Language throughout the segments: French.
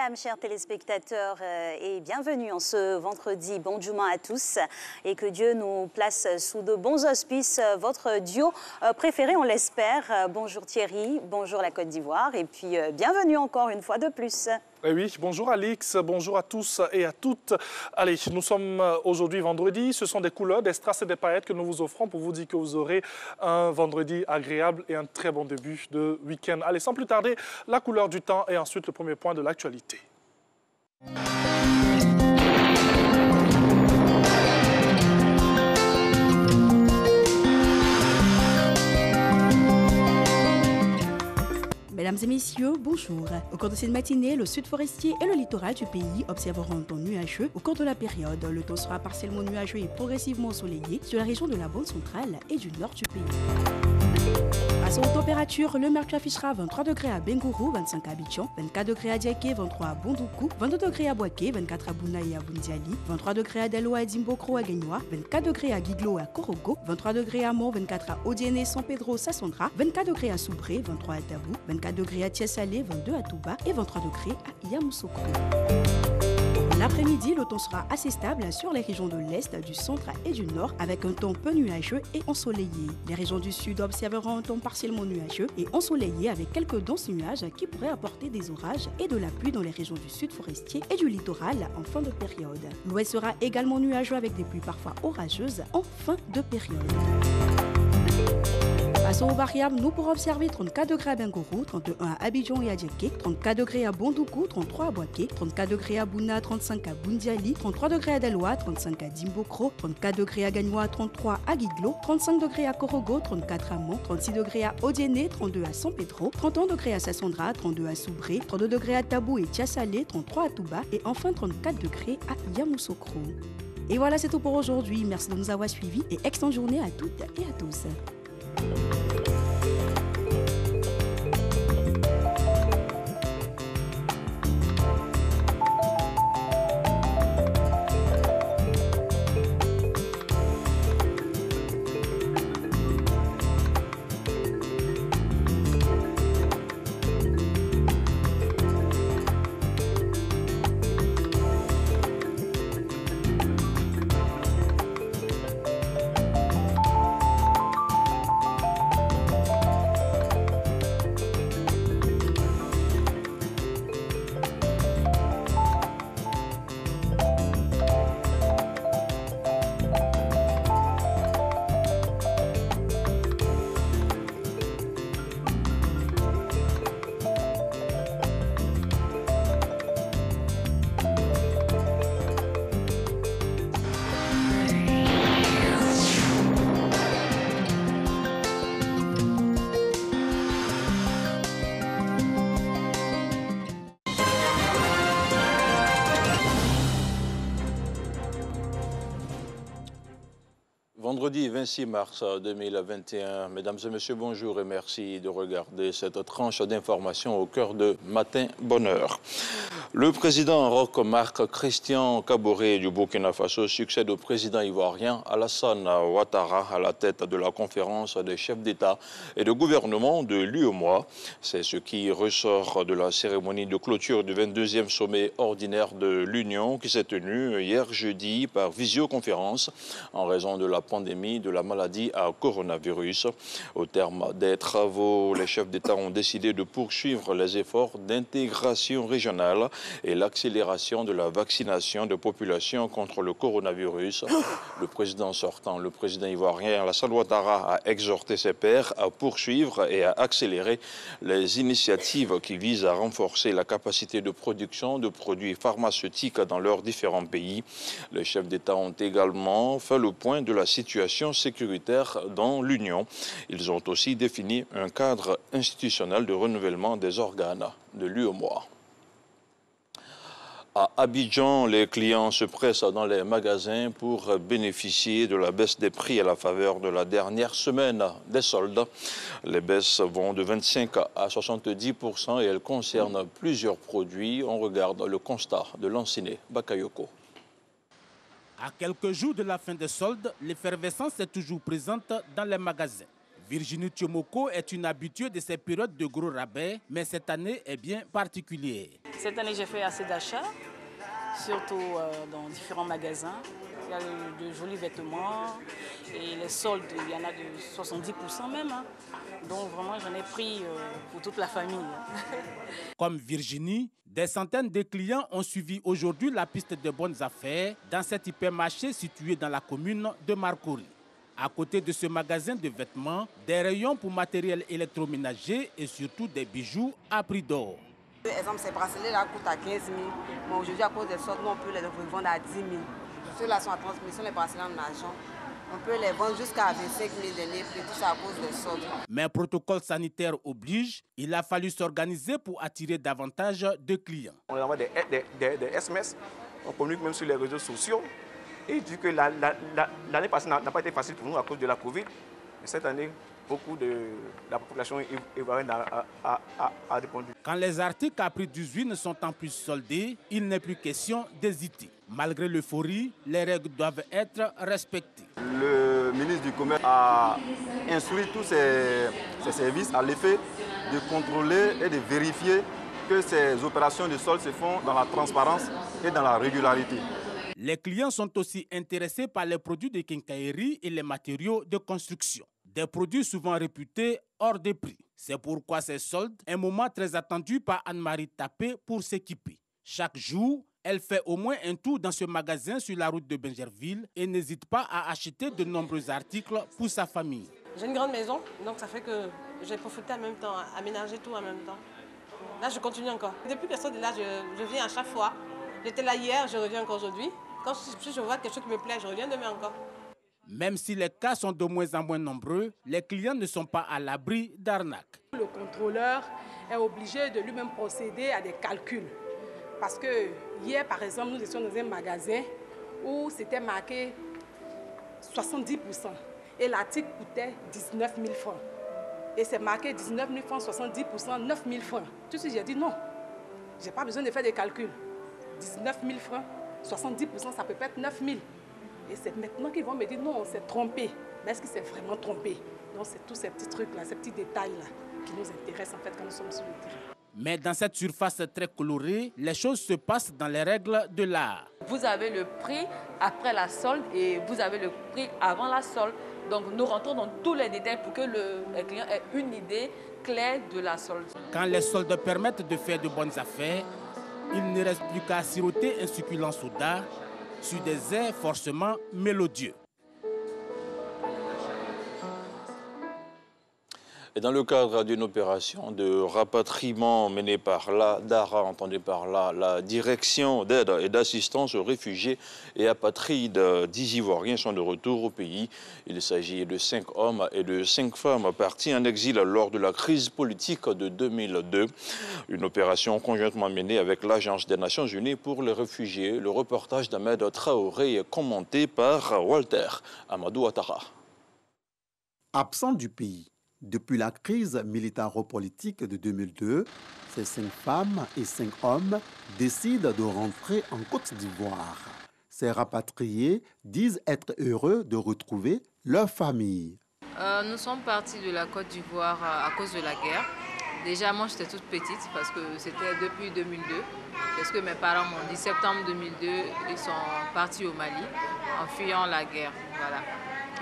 Salam, chers téléspectateurs, et bienvenue en ce vendredi. Bon Juma à tous et que Dieu nous place sous de bons auspices. Votre duo préféré, on l'espère. Bonjour Thierry, bonjour la Côte d'Ivoire et puis bienvenue encore une fois de plus. Eh oui, bonjour Alix, bonjour à tous et à toutes. Allez, nous sommes aujourd'hui vendredi. Ce sont des couleurs, des strass et des paillettes que nous vous offrons pour vous dire que vous aurez un vendredi agréable et un très bon début de week-end. Allez, sans plus tarder, la couleur du temps et ensuite le premier point de l'actualité. Mesdames et messieurs, bonjour. Au cours de cette matinée, le sud forestier et le littoral du pays observeront un temps nuageux. Au cours de la période, le temps sera partiellement nuageux et progressivement ensoleillé sur la région de la bande centrale et du nord du pays. Passons aux températures, le mercure affichera 23 degrés à Bengourou, 25 à Abidjan, 24 degrés à Diaké, 23 à Bondoukou, 22 degrés à Boaké, 24 à Bouna et à Bundiali, 23 degrés à Daloa et Dimbokro à Guénois, 24 degrés à Guiglo et à Korogo, 23 degrés à Mont, 24 à Odiene, San Pedro, Sassandra, 24 degrés à Soubré, 23 à Tabou, 24 degrés à Tiessalé, 22 à Touba et 23 degrés à Yamoussoukro. L'après-midi, le temps sera assez stable sur les régions de l'Est, du centre et du nord, avec un temps peu nuageux et ensoleillé. Les régions du sud observeront un temps partiellement nuageux et ensoleillé avec quelques denses nuages qui pourraient apporter des orages et de la pluie dans les régions du sud forestier et du littoral en fin de période. L'ouest sera également nuageux avec des pluies parfois orageuses en fin de période. Passons aux variables, nous pourrons observer 34 degrés à Bengourou, 31 à Abidjan et à Diaké, 34 degrés à Bondoukou, 33 à Boaké, 34 degrés à Bouna, 35 à Bundiali, 33 degrés à Daloa, 35 à Dimbokro, 34 degrés à Gagnoa, 33 à Guiglo, 35 degrés à Korogo, 34 à Mont, 36 degrés à Odiene, 32 à San Pedro, 31 degrés à Sassandra, 32 à Soubré, 32 degrés à Tabou et Tiassalé, 33 à Touba et enfin 34 degrés à Yamoussoukro. Et voilà, c'est tout pour aujourd'hui. Merci de nous avoir suivis et excellente journée à toutes et à tous. Vendredi 26 mars 2021. Mesdames et messieurs, bonjour et merci de regarder cette tranche d'information au cœur de Matin Bonheur. Le président Roch Marc Christian Kaboré du Burkina Faso succède au président ivoirien Alassane Ouattara à la tête de la conférence des chefs d'État et de gouvernement de l'UEMOA. C'est ce qui ressort de la cérémonie de clôture du 22e sommet ordinaire de l'Union qui s'est tenu hier jeudi par visioconférence en raison de la pandémie de la maladie à coronavirus. Au terme des travaux, les chefs d'État ont décidé de poursuivre les efforts d'intégration régionale et l'accélération de la vaccination de populations contre le coronavirus. Le président sortant, le président ivoirien Alassane Ouattara, a exhorté ses pairs à poursuivre et à accélérer les initiatives qui visent à renforcer la capacité de production de produits pharmaceutiques dans leurs différents pays. Les chefs d'État ont également fait le point de la situation sécuritaire dans l'Union. Ils ont aussi défini un cadre institutionnel de renouvellement des organes de l'UEMOA. À Abidjan, les clients se pressent dans les magasins pour bénéficier de la baisse des prix à la faveur de la dernière semaine des soldes. Les baisses vont de 25 à 70% et elles concernent plusieurs produits. On regarde le constat de Lanciné Bakayoko. À quelques jours de la fin des soldes, l'effervescence est toujours présente dans les magasins. Virginie Thiomoko est une habituée de ces périodes de gros rabais, mais cette année est bien particulière. Cette année, j'ai fait assez d'achats, surtout dans différents magasins. Il y a de jolis vêtements et les soldes, il y en a de 70% même. Hein. Donc vraiment, j'en ai pris pour toute la famille. Comme Virginie, des centaines de clients ont suivi aujourd'hui la piste de bonnes affaires dans cet hypermarché situé dans la commune de Marcory. À côté de ce magasin de vêtements, des rayons pour matériel électroménager et surtout des bijoux à prix d'or. Par exemple, ces bracelets-là coûtent à 15 000. Mais aujourd'hui, à cause des soldes, on peut les revendre à 10 000. Ceux-là sont à 30 000, sont les bracelets en argent. On peut les vendre jusqu'à 25 000 de livres, et tout ça à cause des soldes. Mais protocole sanitaire oblige, il a fallu s'organiser pour attirer davantage de clients. On envoie des SMS, on communique même sur les réseaux sociaux. Et dit que l'année passée n'a pas été facile pour nous à cause de la Covid. Mais cette année, beaucoup de la population ivoirienne a répondu. Quand les articles à prix 18 ne sont en plus soldés, il n'est plus question d'hésiter. Malgré l'euphorie, les règles doivent être respectées. Le ministre du Commerce a instruit tous ses services à l'effet de contrôler et de vérifier que ces opérations de solde se font dans la transparence et dans la régularité. Les clients sont aussi intéressés par les produits de quincaillerie et les matériaux de construction. Des produits souvent réputés hors de prix. C'est pourquoi ces soldes, un moment très attendu par Anne-Marie Tapé pour s'équiper. Chaque jour, elle fait au moins un tour dans ce magasin sur la route de Bingerville et n'hésite pas à acheter de nombreux articles pour sa famille. J'ai une grande maison, donc ça fait que j'ai profité en même temps, aménager tout en même temps. Là, je continue encore. Depuis que je suis là, je viens à chaque fois. J'étais là hier, je reviens encore aujourd'hui. Quand je vois quelque chose qui me plaît, je reviens demain encore. Même si les cas sont de moins en moins nombreux, les clients ne sont pas à l'abri d'arnaques. Le contrôleur est obligé de lui-même procéder à des calculs. Parce que hier, par exemple, nous étions dans un magasin où c'était marqué 70%. Et l'article coûtait 19 000 francs. Et c'est marqué 19 000 francs, 70%, 9 000 francs. Tout de suite, j'ai dit non, je n'ai pas besoin de faire des calculs. 19 000 francs, 70%, ça peut pas être 9 000. Et c'est maintenant qu'ils vont me dire non, on s'est trompé. Mais est-ce qu'ils s'est vraiment trompé? Donc c'est tous ces petits trucs-là, ces petits détails-là qui nous intéressent en fait quand nous sommes sur le terrain. Mais dans cette surface très colorée, les choses se passent dans les règles de l'art. Vous avez le prix après la solde et vous avez le prix avant la solde. Donc nous rentrons dans tous les détails pour que le client ait une idée claire de la solde. Quand les soldes permettent de faire de bonnes affaires, il ne reste plus qu'à siroter un succulent soda sur des airs forcément mélodieux. Et dans le cadre d'une opération de rapatriement menée par la DARA, entendez par là, la Direction d'aide et d'assistance aux réfugiés et apatrides, 10 Ivoiriens sont de retour au pays. Il s'agit de 5 hommes et de 5 femmes partis en exil lors de la crise politique de 2002. Une opération conjointement menée avec l'Agence des Nations Unies pour les réfugiés. Le reportage d'Ahmed Traoré est commenté par Walter Amadou Ouattara. Absent du pays depuis la crise militaro-politique de 2002, ces 5 femmes et 5 hommes décident de rentrer en Côte d'Ivoire. Ces rapatriés disent être heureux de retrouver leur famille. Nous sommes partis de la Côte d'Ivoire à cause de la guerre. Déjà, moi, j'étais toute petite parce que c'était depuis 2002. Parce que mes parents m'ont dit septembre 2002, ils sont partis au Mali en fuyant la guerre. Voilà.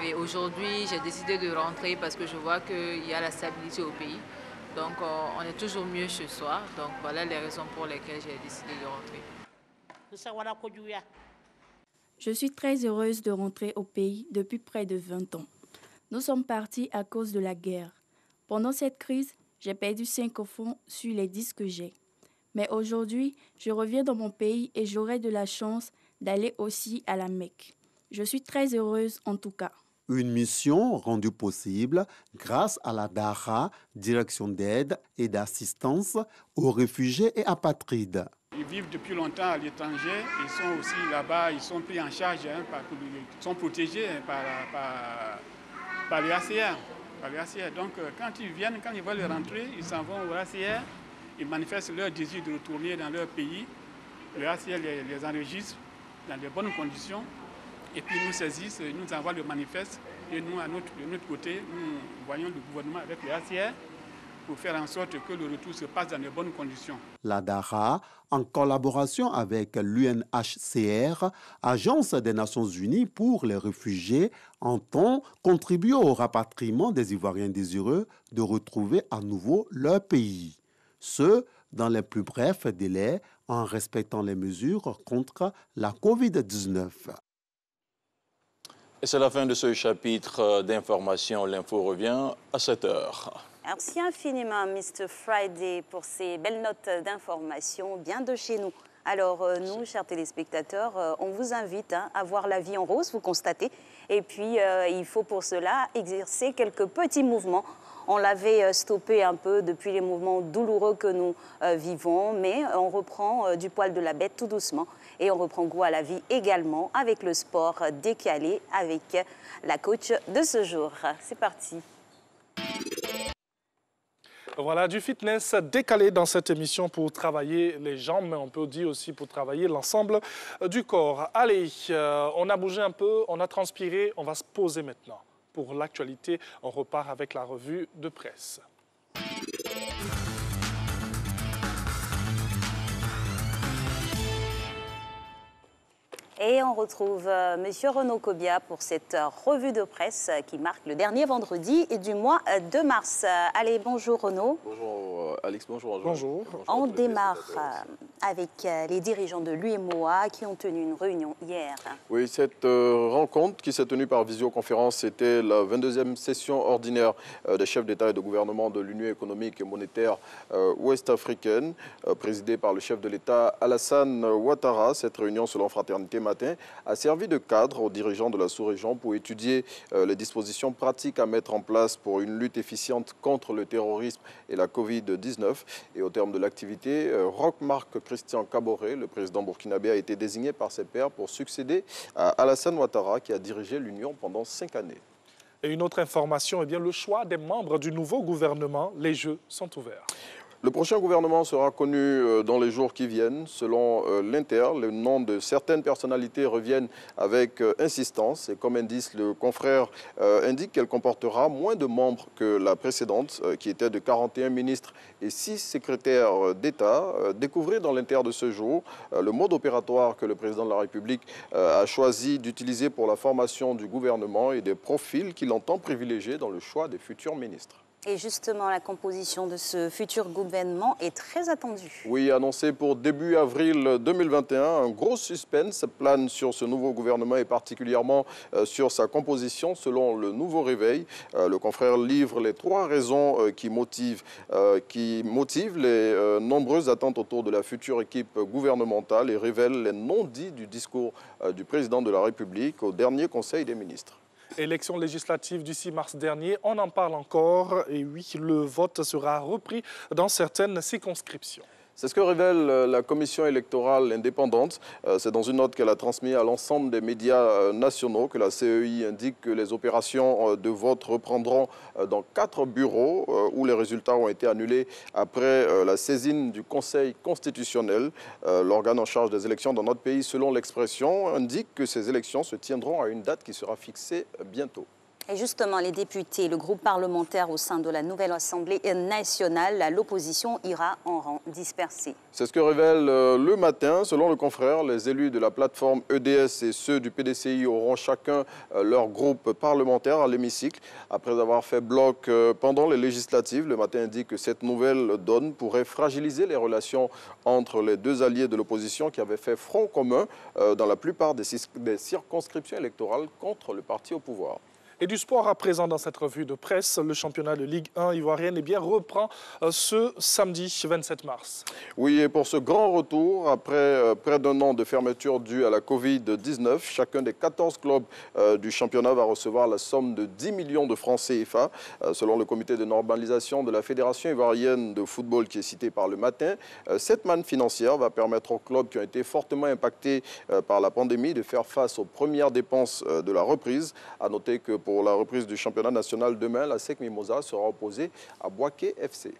Et aujourd'hui, j'ai décidé de rentrer parce que je vois qu'il y a la stabilité au pays. Donc, on est toujours mieux chez soi. Donc, voilà les raisons pour lesquelles j'ai décidé de rentrer. Je suis très heureuse de rentrer au pays depuis près de 20 ans. Nous sommes partis à cause de la guerre. Pendant cette crise, j'ai perdu 5 enfants sur les 10 que j'ai. Mais aujourd'hui, je reviens dans mon pays et j'aurai de la chance d'aller aussi à la Mecque. Je suis très heureuse en tout cas. Une mission rendue possible grâce à la DARA, Direction d'aide et d'assistance aux réfugiés et apatrides. Ils vivent depuis longtemps à l'étranger, ils sont aussi là-bas, ils sont pris en charge, ils sont protégés par les ACR. Donc quand ils viennent, quand ils veulent rentrer, ils s'en vont au ACR, ils manifestent leur désir de retourner dans leur pays. Le ACR les enregistre dans de bonnes conditions. Et puis nous saisissent, nous envoient le manifeste et nous, de notre côté, nous voyons le gouvernement avec le ACR pour faire en sorte que le retour se passe dans de bonnes conditions. La DARA, en collaboration avec l'UNHCR, Agence des Nations Unies pour les réfugiés, entend contribuer au rapatriement des Ivoiriens désireux de retrouver à nouveau leur pays. Ce, dans les plus brefs délais, en respectant les mesures contre la COVID-19. Et c'est la fin de ce chapitre d'information. L'info revient à 7 h. Merci infiniment, Mr. Friday, pour ces belles notes d'information bien de chez nous. Alors, nous, chers téléspectateurs, on vous invite à voir la vie en rose, vous constatez. Et puis, il faut pour cela exercer quelques petits mouvements. On l'avait stoppé un peu depuis les mouvements douloureux que nous vivons, mais on reprend du poil de la bête tout doucement. Et on reprend goût à la vie également avec le sport décalé, avec la coach de ce jour. C'est parti. Voilà, du fitness décalé dans cette émission pour travailler les jambes, mais on peut dire aussi pour travailler l'ensemble du corps. Allez, on a bougé un peu, on a transpiré, on va se poser maintenant. Pour l'actualité, on repart avec la revue de presse. Et on retrouve M. Renaud Kobia pour cette revue de presse qui marque le dernier vendredi du mois de mars. Allez, bonjour Renaud. Bonjour Alix, bonjour. Bonjour. On démarre avec les dirigeants de l'UEMOA qui ont tenu une réunion hier. Oui, cette rencontre qui s'est tenue par visioconférence, c'était la 22e session ordinaire des chefs d'État et de gouvernement de l'Union économique et monétaire ouest-africaine, présidée par le chef de l'État Alassane Ouattara. Cette réunion, selon Fraternité Matin, a servi de cadre aux dirigeants de la sous-région pour étudier les dispositions pratiques à mettre en place pour une lutte efficiente contre le terrorisme et la Covid-19. Et au terme de l'activité, Roch-Marc Christian Kaboré, le président burkinabé, a été désigné par ses pairs pour succéder à Alassane Ouattara, qui a dirigé l'Union pendant 5 années. Et une autre information, eh bien, le choix des membres du nouveau gouvernement, les jeux sont ouverts. Le prochain gouvernement sera connu dans les jours qui viennent. Selon l'Inter, le nom de certaines personnalités reviennent avec insistance. Et comme indice, le confrère indique qu'elle comportera moins de membres que la précédente, qui était de 41 ministres et 6 secrétaires d'État. Découvrez dans l'Inter de ce jour le mode opératoire que le président de la République a choisi d'utiliser pour la formation du gouvernement et des profils qu'il entend privilégier dans le choix des futurs ministres. Et justement, la composition de ce futur gouvernement est très attendue. Oui, annoncé pour début avril 2021, un gros suspense plane sur ce nouveau gouvernement et particulièrement sur sa composition selon le Nouveau Réveil. Le confrère livre les 3 raisons qui motivent les nombreuses attentes autour de la future équipe gouvernementale et révèle les non-dits du discours du président de la République au dernier Conseil des ministres. Élection législative du 6 mars dernier, on en parle encore. Et oui, le vote sera repris dans certaines circonscriptions. C'est ce que révèle la commission électorale indépendante. C'est dans une note qu'elle a transmise à l'ensemble des médias nationaux que la CEI indique que les opérations de vote reprendront dans 4 bureaux où les résultats ont été annulés après la saisine du Conseil constitutionnel. L'organe en charge des élections dans notre pays, selon l'expression, indique que ces élections se tiendront à une date qui sera fixée bientôt. Et justement, les députés, le groupe parlementaire au sein de la nouvelle Assemblée nationale, l'opposition ira en rang dispersé. C'est ce que révèle le matin. Selon le confrère, les élus de la plateforme EDS et ceux du PDCI auront chacun leur groupe parlementaire à l'hémicycle. Après avoir fait bloc pendant les législatives, le matin indique que cette nouvelle donne pourrait fragiliser les relations entre les 2 alliés de l'opposition qui avaient fait front commun dans la plupart des circonscriptions électorales contre le parti au pouvoir. Et du sport à présent dans cette revue de presse, le championnat de Ligue 1 ivoirienne reprend ce samedi 27 mars. Oui, et pour ce grand retour, après près d'un an de fermeture due à la Covid-19, chacun des 14 clubs du championnat va recevoir la somme de 10 millions de francs CFA. Selon le comité de normalisation de la Fédération ivoirienne de football qui est cité par le matin, cette manne financière va permettre aux clubs qui ont été fortement impactés par la pandémie de faire face aux premières dépenses de la reprise. À noter que pour la reprise du championnat national demain, la SEC Mimosa sera opposée à Boaké FC.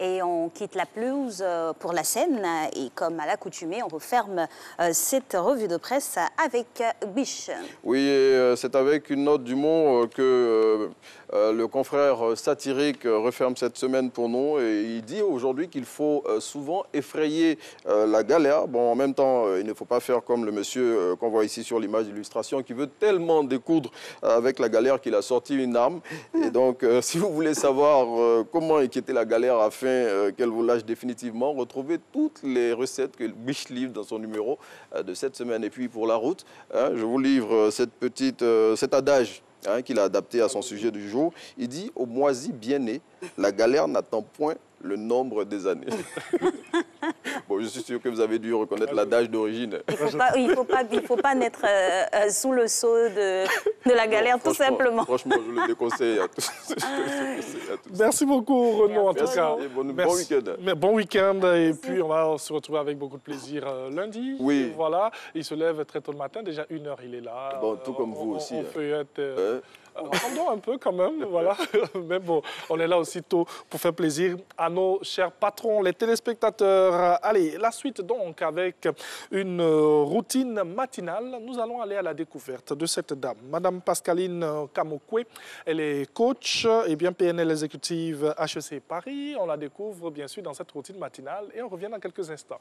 Et on quitte la pelouse pour la scène. Et comme à l'accoutumée, on referme cette revue de presse avec Biche. Oui, c'est avec une note du Monde que le confrère satirique referme cette semaine pour nous. Et il dit aujourd'hui qu'il faut souvent effrayer la galère. Bon, en même temps, il ne faut pas faire comme le monsieur qu'on voit ici sur l'image d'illustration qui veut tellement découdre avec la galère qu'il a sorti une arme. Et donc, si vous voulez savoir comment inquiéter la galère afin qu'elle vous lâche définitivement, retrouvez toutes les recettes que Biche livre dans son numéro de cette semaine. Et puis pour la route, je vous livre cet adage qu'il a adapté à son sujet du jour. Il dit « Au moisi bien-né, la galère n'attend point le nombre des années ». Bon, je suis sûr que vous avez dû reconnaître l'adage d'origine. Il ne faut pas naître sous le sceau de la galère, tout simplement. Franchement, je le déconseille à tous. Merci beaucoup, Renaud, en tout cas. Bon week-end. Bon week-end, et puis on va se retrouver avec beaucoup de plaisir lundi. Oui. Voilà, il se lève très tôt le matin, déjà 1h, il est là. Bon, tout comme vous aussi. On feuillette... Attendons un peu quand même, voilà. Mais bon, on est là aussi tôt pour faire plaisir à nos chers patrons, les téléspectateurs. Allez, la suite donc avec une routine matinale. Nous allons aller à la découverte de cette dame, Madame Pascaline Kamokwe. Elle est coach et bien PNL exécutive HEC Paris. On la découvre bien sûr dans cette routine matinale et on revient dans quelques instants.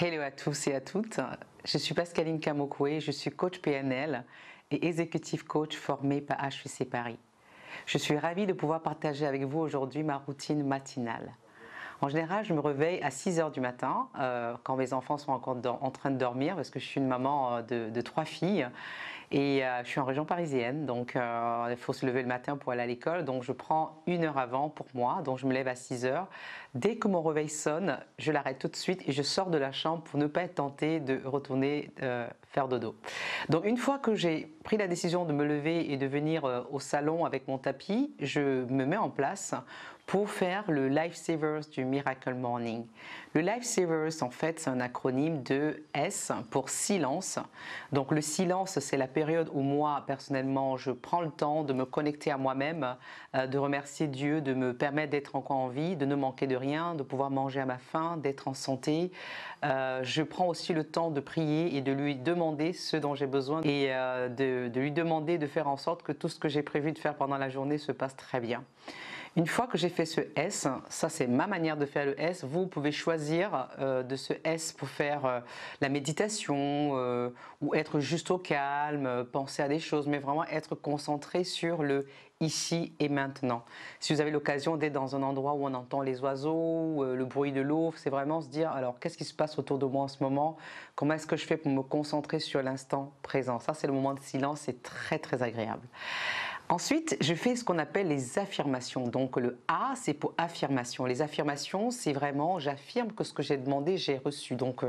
Hello à tous et à toutes, je suis Pascaline Kamokwe, je suis coach PNL et executive coach formé par HEC Paris. Je suis ravie de pouvoir partager avec vous aujourd'hui ma routine matinale. En général, je me réveille à 6 h du matin, quand mes enfants sont encore en train de dormir, parce que je suis une maman de 3 filles. Et je suis en région parisienne, donc il faut se lever le matin pour aller à l'école. Donc je prends 1 heure avant pour moi, donc je me lève à 6 h. Dès que mon réveil sonne, je l'arrête tout de suite et je sors de la chambre pour ne pas être tentée de retourner faire dodo. Donc une fois que j'ai pris la décision de me lever et de venir au salon avec mon tapis, je me mets en place pour faire le Lifesavers du Miracle Morning. Le Lifesavers, en fait, c'est un acronyme de S pour silence. Donc le silence, c'est la période où moi, personnellement, je prends le temps de me connecter à moi-même, de remercier Dieu, de me permettre d'être encore en vie, de ne manquer de rien, de pouvoir manger à ma faim, d'être en santé. Je prends aussi le temps de prier et de lui demander ce dont j'ai besoin et de lui demander de faire en sorte que tout ce que j'ai prévu de faire pendant la journée se passe très bien. Une fois que j'ai fait ce S, ça c'est ma manière de faire le S, vous pouvez choisir de ce S pour faire la méditation ou être juste au calme, penser à des choses, mais vraiment être concentré sur le ici et maintenant. Si vous avez l'occasion d'être dans un endroit où on entend les oiseaux, le bruit de l'eau, c'est vraiment se dire alors qu'est-ce qui se passe autour de moi en ce moment, comment est-ce que je fais pour me concentrer sur l'instant présent. Ça c'est le moment de silence, c'est très très agréable. Ensuite, je fais ce qu'on appelle les affirmations. Donc le A, c'est pour affirmation. Les affirmations, c'est vraiment, j'affirme que ce que j'ai demandé, j'ai reçu. Donc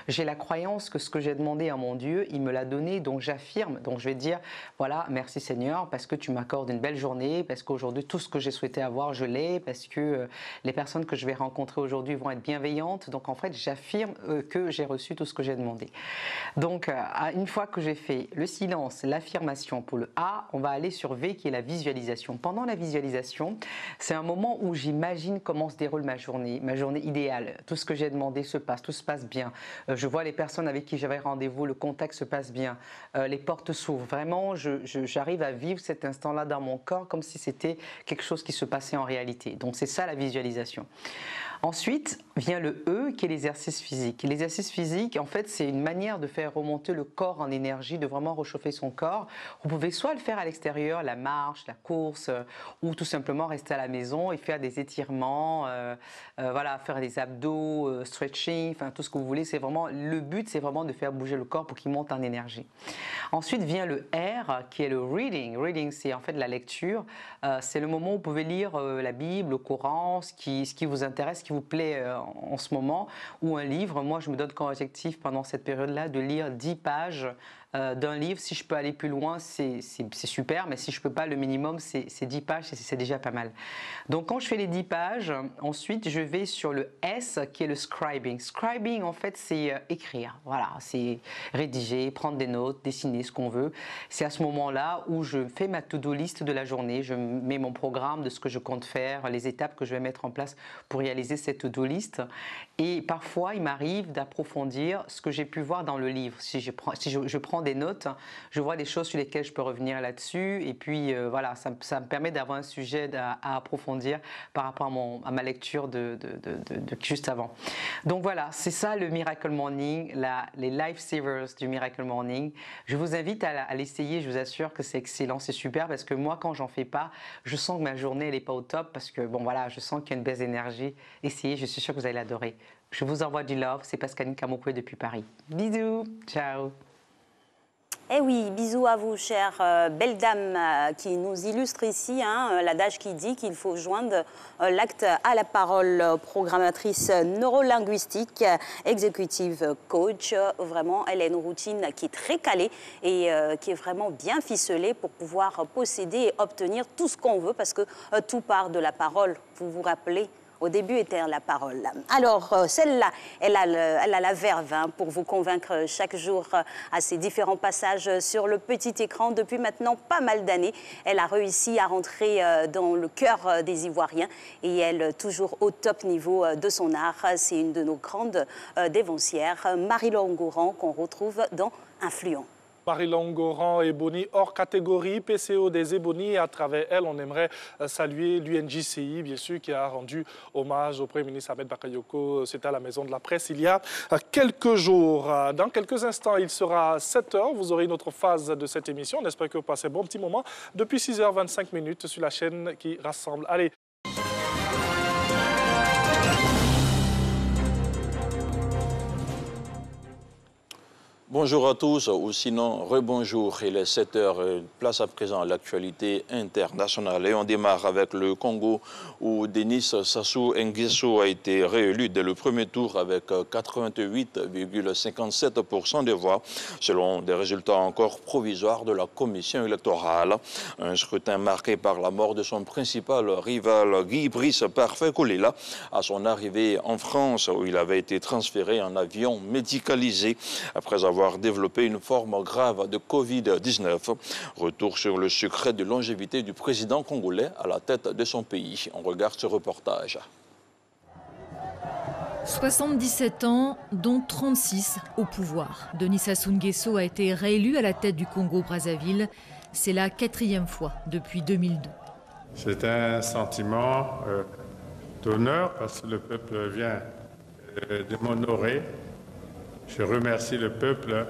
j'ai la croyance que ce que j'ai demandé à mon Dieu, il me l'a donné, donc j'affirme. Donc je vais dire, voilà, merci Seigneur, parce que tu m'accordes une belle journée, parce qu'aujourd'hui, tout ce que j'ai souhaité avoir, je l'ai, parce que les personnes que je vais rencontrer aujourd'hui vont être bienveillantes. Donc en fait, j'affirme que j'ai reçu tout ce que j'ai demandé. Donc une fois que j'ai fait le silence, l'affirmation pour le A, on va aller sur V, qui est la visualisation. Pendant la visualisation, c'est un moment où j'imagine comment se déroule ma journée idéale. Tout ce que j'ai demandé se passe, tout se passe bien. Je vois les personnes avec qui j'avais rendez-vous, le contact se passe bien, les portes s'ouvrent. Vraiment, j'arrive à vivre cet instant-là dans mon corps comme si c'était quelque chose qui se passait en réalité. Donc c'est ça la visualisation. Ensuite vient le E qui est l'exercice physique. L'exercice physique, en fait, c'est une manière de faire remonter le corps en énergie, de vraiment réchauffer son corps. Vous pouvez soit le faire à l'extérieur, la marche, la course, ou tout simplement rester à la maison et faire des étirements, voilà, faire des abdos, stretching, enfin tout ce que vous voulez. C'est vraiment, le but, c'est vraiment de faire bouger le corps pour qu'il monte en énergie. Ensuite vient le R qui est le reading. Reading, c'est en fait la lecture. C'est le moment où vous pouvez lire la Bible, le Coran, ce qui vous intéresse, ce qui vous plaît en ce moment, ou un livre. Moi, je me donne comme objectif pendant cette période-là de lire 10 pages d'un livre. Si je peux aller plus loin, c'est super, mais si je ne peux pas, le minimum, c'est 10 pages, c'est déjà pas mal. Donc, quand je fais les 10 pages, ensuite, je vais sur le S, qui est le scribing. Scribing, en fait, c'est écrire. Voilà, c'est rédiger, prendre des notes, dessiner ce qu'on veut. C'est à ce moment-là où je fais ma to-do list de la journée. Je mets mon programme de ce que je compte faire, les étapes que je vais mettre en place pour réaliser cette to-do list. Et parfois, il m'arrive d'approfondir ce que j'ai pu voir dans le livre. Si je prends des notes, je vois des choses sur lesquelles je peux revenir là-dessus. Et puis, voilà, ça me permet d'avoir un sujet à approfondir par rapport à ma lecture de juste avant. Donc voilà, c'est ça le Miracle Morning, les lifesavers du Miracle Morning. Je vous invite à l'essayer, je vous assure que c'est excellent, c'est super, parce que moi, quand j'en fais pas, je sens que ma journée, elle n'est pas au top, parce que, bon, voilà, je sens qu'il y a une baisse d'énergie. Essayez, je suis sûre que vous allez l'adorer. Je vous envoie du love, c'est Pascaline Kamokwe depuis Paris. Bisous, ciao. Eh oui, bisous à vous, chère belle dame qui nous illustre ici, l'adage qui dit qu'il faut joindre l'acte à la parole. Programmatrice neurolinguistique, exécutive coach. Vraiment, elle a une routine qui est très calée et qui est vraiment bien ficelée pour pouvoir posséder et obtenir tout ce qu'on veut, parce que tout part de la parole. Vous vous rappelez ? Au début était la parole. Alors, celle-là, elle a la verve pour vous convaincre chaque jour à ses différents passages sur le petit écran. Depuis maintenant pas mal d'années, elle a réussi à rentrer dans le cœur des Ivoiriens et elle, toujours au top niveau de son art. C'est une de nos grandes dévancières, Marie-Laure Ngouran, qu'on retrouve dans Influent. Marie-Laure Ngouran, Ebony hors catégorie, PCO des Ebony. Et à travers elle, on aimerait saluer l'UNJCI, bien sûr, qui a rendu hommage au Premier ministre Ahmed Bakayoko. C'était à la Maison de la Presse il y a quelques jours. Dans quelques instants, il sera 7h. Vous aurez une autre phase de cette émission. On espère que vous passez un bon petit moment depuis 6h25 sur la chaîne qui rassemble. Allez. Bonjour à tous, ou sinon rebonjour. Il est 7h, place à présent à l'actualité internationale. Et on démarre avec le Congo où Denis Sassou Nguesso a été réélu dès le premier tour avec 88,57% des voix, selon des résultats encore provisoires de la commission électorale. Un scrutin marqué par la mort de son principal rival Guy Brice Parfait Kolela à son arrivée en France, où il avait été transféré en avion médicalisé après avoir développé une forme grave de Covid-19. Retour sur le secret de longévité du président congolais à la tête de son pays. On regarde ce reportage. 77 ans, dont 36 au pouvoir. Denis Sassou Nguesso a été réélu à la tête du Congo-Brazzaville. C'est la 4e fois depuis 2002. C'est un sentiment d'honneur parce que le peuple vient de m'honorer. Je remercie le peuple.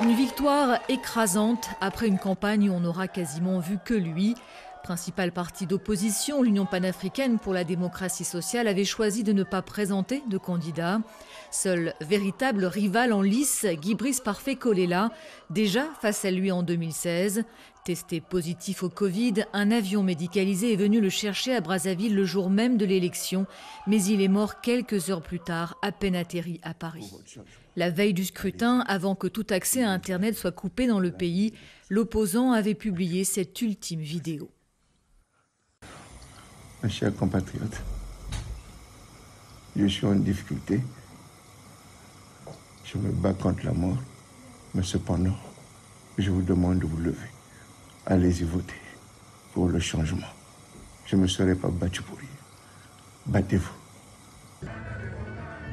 Une victoire écrasante après une campagne où on n'aura quasiment vu que lui. Principal parti d'opposition, l'Union panafricaine pour la démocratie sociale avait choisi de ne pas présenter de candidat. Seul véritable rival en lice, Guy Brice Parfait Kolela, déjà face à lui en 2016. Testé positif au Covid, un avion médicalisé est venu le chercher à Brazzaville le jour même de l'élection, mais il est mort quelques heures plus tard, à peine atterri à Paris. La veille du scrutin, avant que tout accès à Internet soit coupé dans le pays, l'opposant avait publié cette ultime vidéo. Mes chers compatriotes, je suis en difficulté. Je me bats contre la mort, mais cependant, je vous demande de vous lever. Allez-y voter pour le changement. Je ne me serai pas battu pour rien. Battez-vous.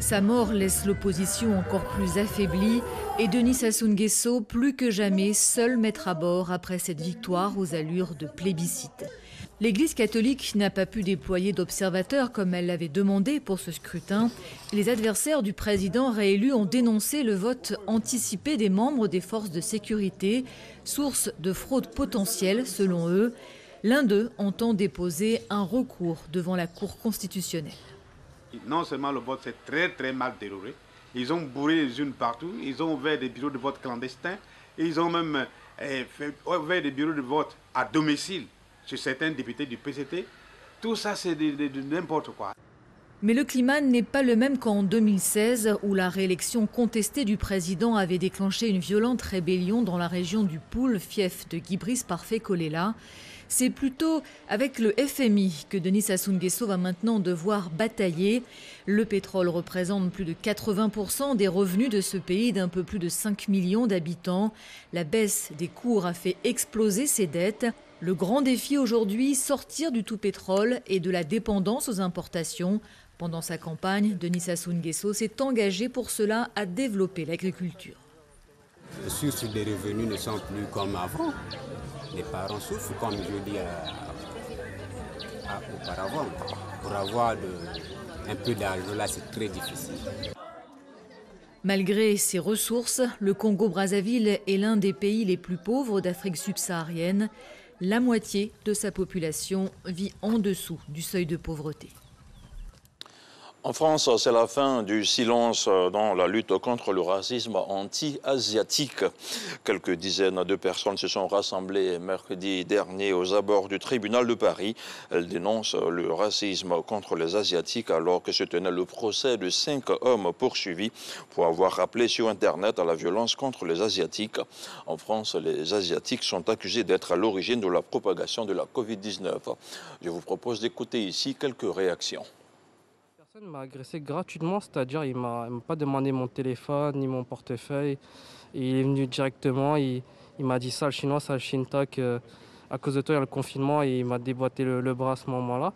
Sa mort laisse l'opposition encore plus affaiblie et Denis Sassou Nguesso plus que jamais seul maître à bord après cette victoire aux allures de plébiscite. L'Église catholique n'a pas pu déployer d'observateurs comme elle l'avait demandé pour ce scrutin. Les adversaires du président réélu ont dénoncé le vote anticipé des membres des forces de sécurité, source de fraude potentielle selon eux. L'un d'eux entend déposer un recours devant la Cour constitutionnelle. Non seulement le vote s'est très mal déroulé, ils ont bourré les urnes partout, ils ont ouvert des bureaux de vote clandestins, et ils ont même ouvert des bureaux de vote à domicile sur certains députés du PCT. Tout ça, c'est de n'importe quoi. Mais le climat n'est pas le même qu'en 2016, où la réélection contestée du président avait déclenché une violente rébellion dans la région du Poul, fief de Guy Brice Parfait Kolela. C'est plutôt avec le FMI que Denis Sassou Nguesso va maintenant devoir batailler. Le pétrole représente plus de 80% des revenus de ce pays d'un peu plus de 5 millions d'habitants. La baisse des cours a fait exploser ses dettes. Le grand défi aujourd'hui, sortir du tout pétrole et de la dépendance aux importations. Pendant sa campagne, Denis Sassou Nguesso s'est engagé pour cela à développer l'agriculture. Les sources des revenus ne sont plus comme avant. Les parents souffrent, comme je dis auparavant. Pour avoir un peu d'argent, là, c'est très difficile. Malgré ses ressources, le Congo-Brazzaville est l'un des pays les plus pauvres d'Afrique subsaharienne. La moitié de sa population vit en dessous du seuil de pauvreté. En France, c'est la fin du silence dans la lutte contre le racisme anti-asiatique. Quelques dizaines de personnes se sont rassemblées mercredi dernier aux abords du tribunal de Paris. Elles dénoncent le racisme contre les Asiatiques alors que se tenait le procès de 5 hommes poursuivis pour avoir rappelé sur Internet à la violence contre les Asiatiques. En France, les Asiatiques sont accusés d'être à l'origine de la propagation de la Covid-19. Je vous propose d'écouter ici quelques réactions. Personne m'a agressé gratuitement, c'est-à-dire il m'a pas demandé mon téléphone ni mon portefeuille. Il est venu directement, il m'a dit sale chinois, sale chintak, à cause de toi il y a le confinement, et il m'a déboîté le bras à ce moment-là.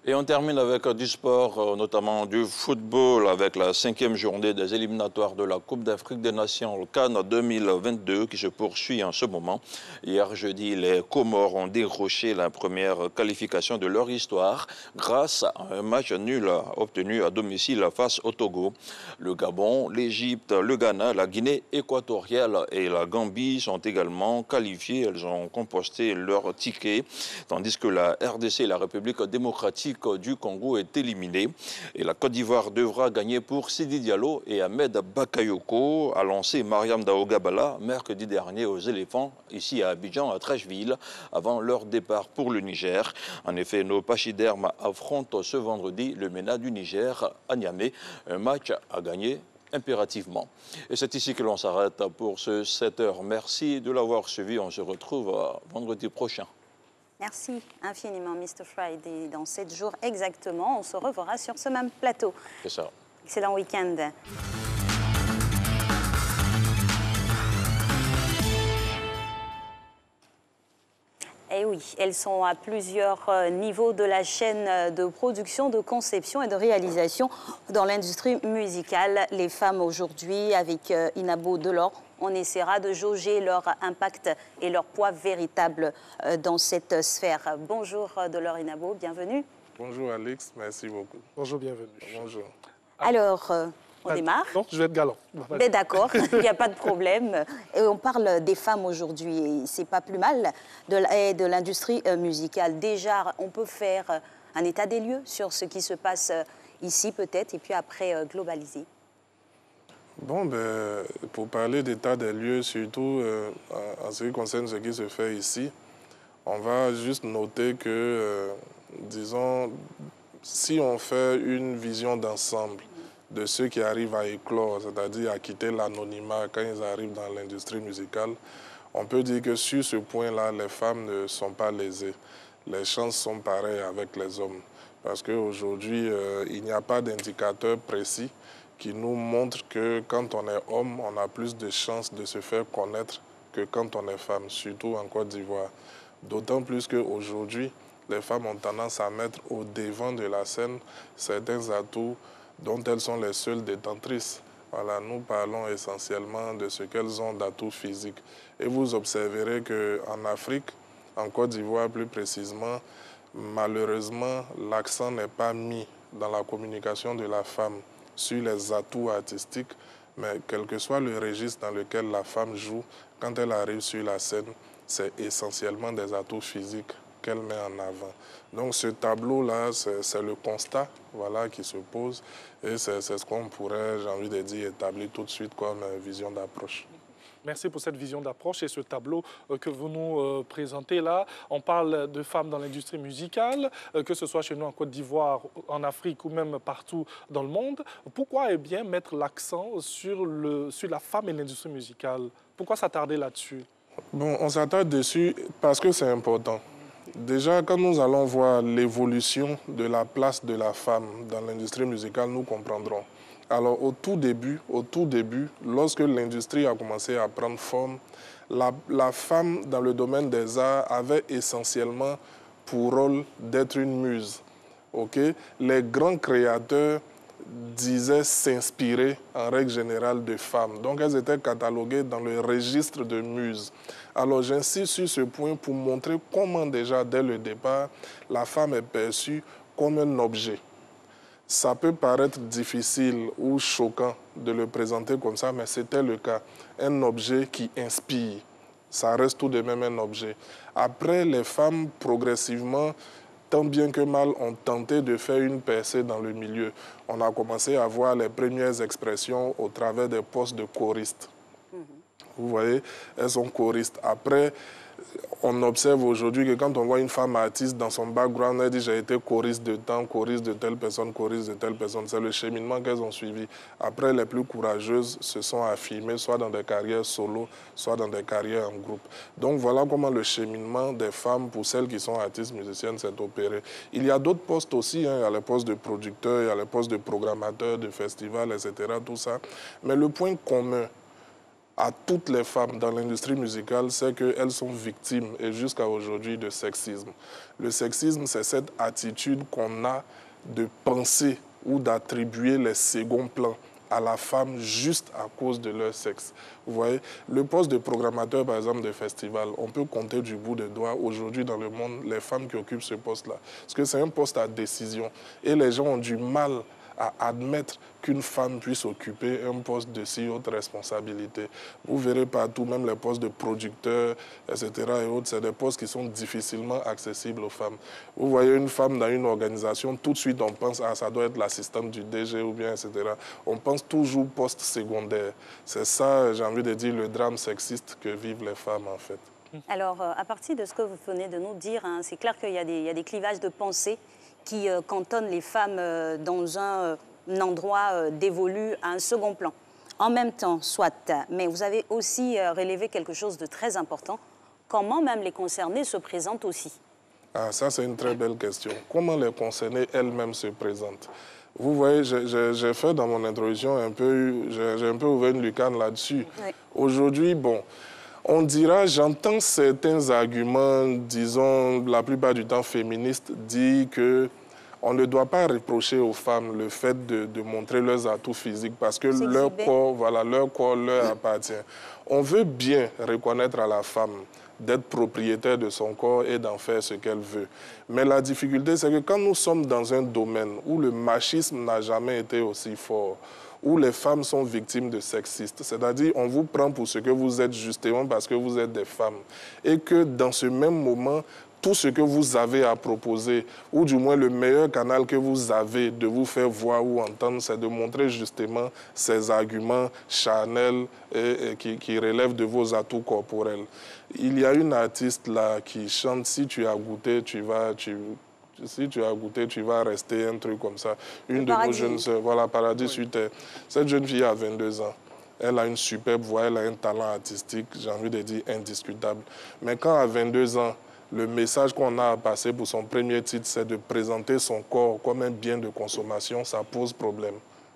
Et on termine avec du sport, notamment du football, avec la 5e journée des éliminatoires de la Coupe d'Afrique des Nations, le CAN 2022, qui se poursuit en ce moment. Hier jeudi, les Comores ont décroché la première qualification de leur histoire grâce à un match nul obtenu à domicile face au Togo. Le Gabon, l'Égypte, le Ghana, la Guinée équatoriale et la Gambie sont également qualifiées. Elles ont composté leur ticket, tandis que la RDC et la République démocratique du Congo est éliminée. Et la Côte d'Ivoire devra gagner pour Sidi Diallo et Ahmed Bakayoko, a lancé Mariam Daougabala mercredi dernier aux éléphants, ici à Abidjan, à Trècheville, avant leur départ pour le Niger. En effet, nos pachydermes affrontent ce vendredi le MENA du Niger à Niamey, un match à gagner impérativement. Et c'est ici que l'on s'arrête pour ce 7h. Merci de l'avoir suivi. On se retrouve vendredi prochain. Merci infiniment, Mr. Friday. Dans 7 jours exactement, on se reverra sur ce même plateau. C'est ça. Excellent week-end. Eh oui, elles sont à plusieurs niveaux de la chaîne de production, de conception et de réalisation dans l'industrie musicale. Les femmes aujourd'hui, avec Inabo Delors, on essaiera de jauger leur impact et leur poids véritable dans cette sphère. Bonjour Delors Inabo, bienvenue. Bonjour Alex, merci beaucoup. Bonjour, bienvenue. Bonjour. Alors, on démarre. Non, je vais être galant. D'accord, il n'y a pas de problème. Et on parle des femmes aujourd'hui et c'est pas plus mal de l'industrie musicale. Déjà, on peut faire un état des lieux sur ce qui se passe ici peut-être et puis après globaliser. Bon, pour parler d'état des lieux, surtout en ce qui concerne ce qui se fait ici, on va juste noter que, disons, si on fait une vision d'ensemble de ceux qui arrivent à éclore, c'est-à-dire à quitter l'anonymat quand ils arrivent dans l'industrie musicale, on peut dire que sur ce point-là, les femmes ne sont pas lésées. Les chances sont pareilles avec les hommes. Parce qu'aujourd'hui, il n'y a pas d'indicateur précis qui nous montre que quand on est homme, on a plus de chances de se faire connaître que quand on est femme, surtout en Côte d'Ivoire. D'autant plus qu'aujourd'hui, les femmes ont tendance à mettre au devant de la scène certains atouts dont elles sont les seules détentrices. Voilà, nous parlons essentiellement de ce qu'elles ont d'atouts physiques. Et vous observerez qu'en Afrique, en Côte d'Ivoire plus précisément, malheureusement, l'accent n'est pas mis dans la communication de la femme sur les atouts artistiques, mais quel que soit le registre dans lequel la femme joue, quand elle arrive sur la scène, c'est essentiellement des atouts physiques qu'elle met en avant. Donc ce tableau-là, c'est le constat qui se pose et c'est ce qu'on pourrait, j'ai envie de dire, établir tout de suite comme vision d'approche. Merci pour cette vision d'approche et ce tableau que vous nous présentez là. On parle de femmes dans l'industrie musicale, que ce soit chez nous en Côte d'Ivoire, en Afrique ou même partout dans le monde. Pourquoi bien mettre l'accent sur la femme et l'industrie musicale? Pourquoi s'attarder là-dessus? Bon, on s'attarde dessus parce que c'est important. Déjà, quand nous allons voir l'évolution de la place de la femme dans l'industrie musicale, nous comprendrons. Alors, au tout début, lorsque l'industrie a commencé à prendre forme, la femme dans le domaine des arts avait essentiellement pour rôle d'être une muse. Okay? Les grands créateurs disaient s'inspirer en règle générale de femmes. Donc, elles étaient cataloguées dans le registre de muses. Alors, j'insiste sur ce point pour montrer comment déjà, dès le départ, la femme est perçue comme un objet. Ça peut paraître difficile ou choquant de le présenter comme ça, mais c'était le cas. Un objet qui inspire. Ça reste tout de même un objet. Après, les femmes, progressivement, tant bien que mal, ont tenté de faire une percée dans le milieu. On a commencé à voir les premières expressions au travers des postes de choristes. Vous voyez, elles sont choristes. Après, on observe aujourd'hui que quand on voit une femme artiste dans son background, elle dit « j'ai été choriste de temps, choriste de telle personne, choriste de telle personne ». C'est le cheminement qu'elles ont suivi. Après, les plus courageuses se sont affirmées, soit dans des carrières solo, soit dans des carrières en groupe. Donc voilà comment le cheminement des femmes, pour celles qui sont artistes musiciennes, s'est opéré. Il y a d'autres postes aussi, hein. Il y a les postes de producteurs, il y a les postes de programmateurs, de festivals, etc., tout ça. Mais le point commun à toutes les femmes dans l'industrie musicale, c'est qu'elles sont victimes, et jusqu'à aujourd'hui, de sexisme. Le sexisme, c'est cette attitude qu'on a de penser ou d'attribuer les seconds plans à la femme juste à cause de leur sexe. Vous voyez, le poste de programmateur, par exemple, de festival, on peut compter du bout des doigts aujourd'hui dans le monde les femmes qui occupent ce poste-là. Parce que c'est un poste à décision. Et les gens ont du mal à admettre qu'une femme puisse occuper un poste de si haute responsabilité. Vous verrez partout, même les postes de producteurs, etc. et autres, c'est des postes qui sont difficilement accessibles aux femmes. Vous voyez une femme dans une organisation, tout de suite on pense, ah, ça doit être l'assistante du DG ou bien, etc. On pense toujours poste secondaire. C'est ça, j'ai envie de dire, le drame sexiste que vivent les femmes, en fait. Alors, à partir de ce que vous venez de nous dire, hein, c'est clair qu'il y a des clivages de pensée qui cantonnent les femmes dans un endroit dévolu à un second plan. En même temps, soit, mais vous avez aussi relevé quelque chose de très important. Comment même les concernées se présentent aussi? Ah, ça, c'est une très belle question. Comment les concernées elles-mêmes se présentent? Vous voyez, j'ai fait dans mon introduction j'ai un peu ouvert une lucarne là-dessus. Oui. Aujourd'hui, bon, on dira, j'entends certains arguments, disons, la plupart du temps féministes, dire qu'on ne doit pas reprocher aux femmes le fait de montrer leurs atouts physiques parce que leur corps leur appartient. On veut bien reconnaître à la femme d'être propriétaire de son corps et d'en faire ce qu'elle veut. Mais la difficulté, c'est que quand nous sommes dans un domaine où le machisme n'a jamais été aussi fort, où les femmes sont victimes de sexistes, c'est-à-dire on vous prend pour ce que vous êtes justement parce que vous êtes des femmes, et que dans ce même moment, tout ce que vous avez à proposer, ou du moins le meilleur canal que vous avez de vous faire voir ou entendre, c'est de montrer justement ces arguments charnels et qui relèvent de vos atouts corporels. Il y a une artiste là qui chante « Si tu as goûté, tu vas rester », un truc comme ça. Une de nos jeunes sœurs, voilà, Paradis sur Terre. Cette jeune fille a 22 ans. Elle a une superbe voix, elle a un talent artistique, j'ai envie de dire indiscutable. Mais quand à 22 ans, le message qu'on a à passer pour son premier titre, c'est de présenter son corps comme un bien de consommation, ça pose problème.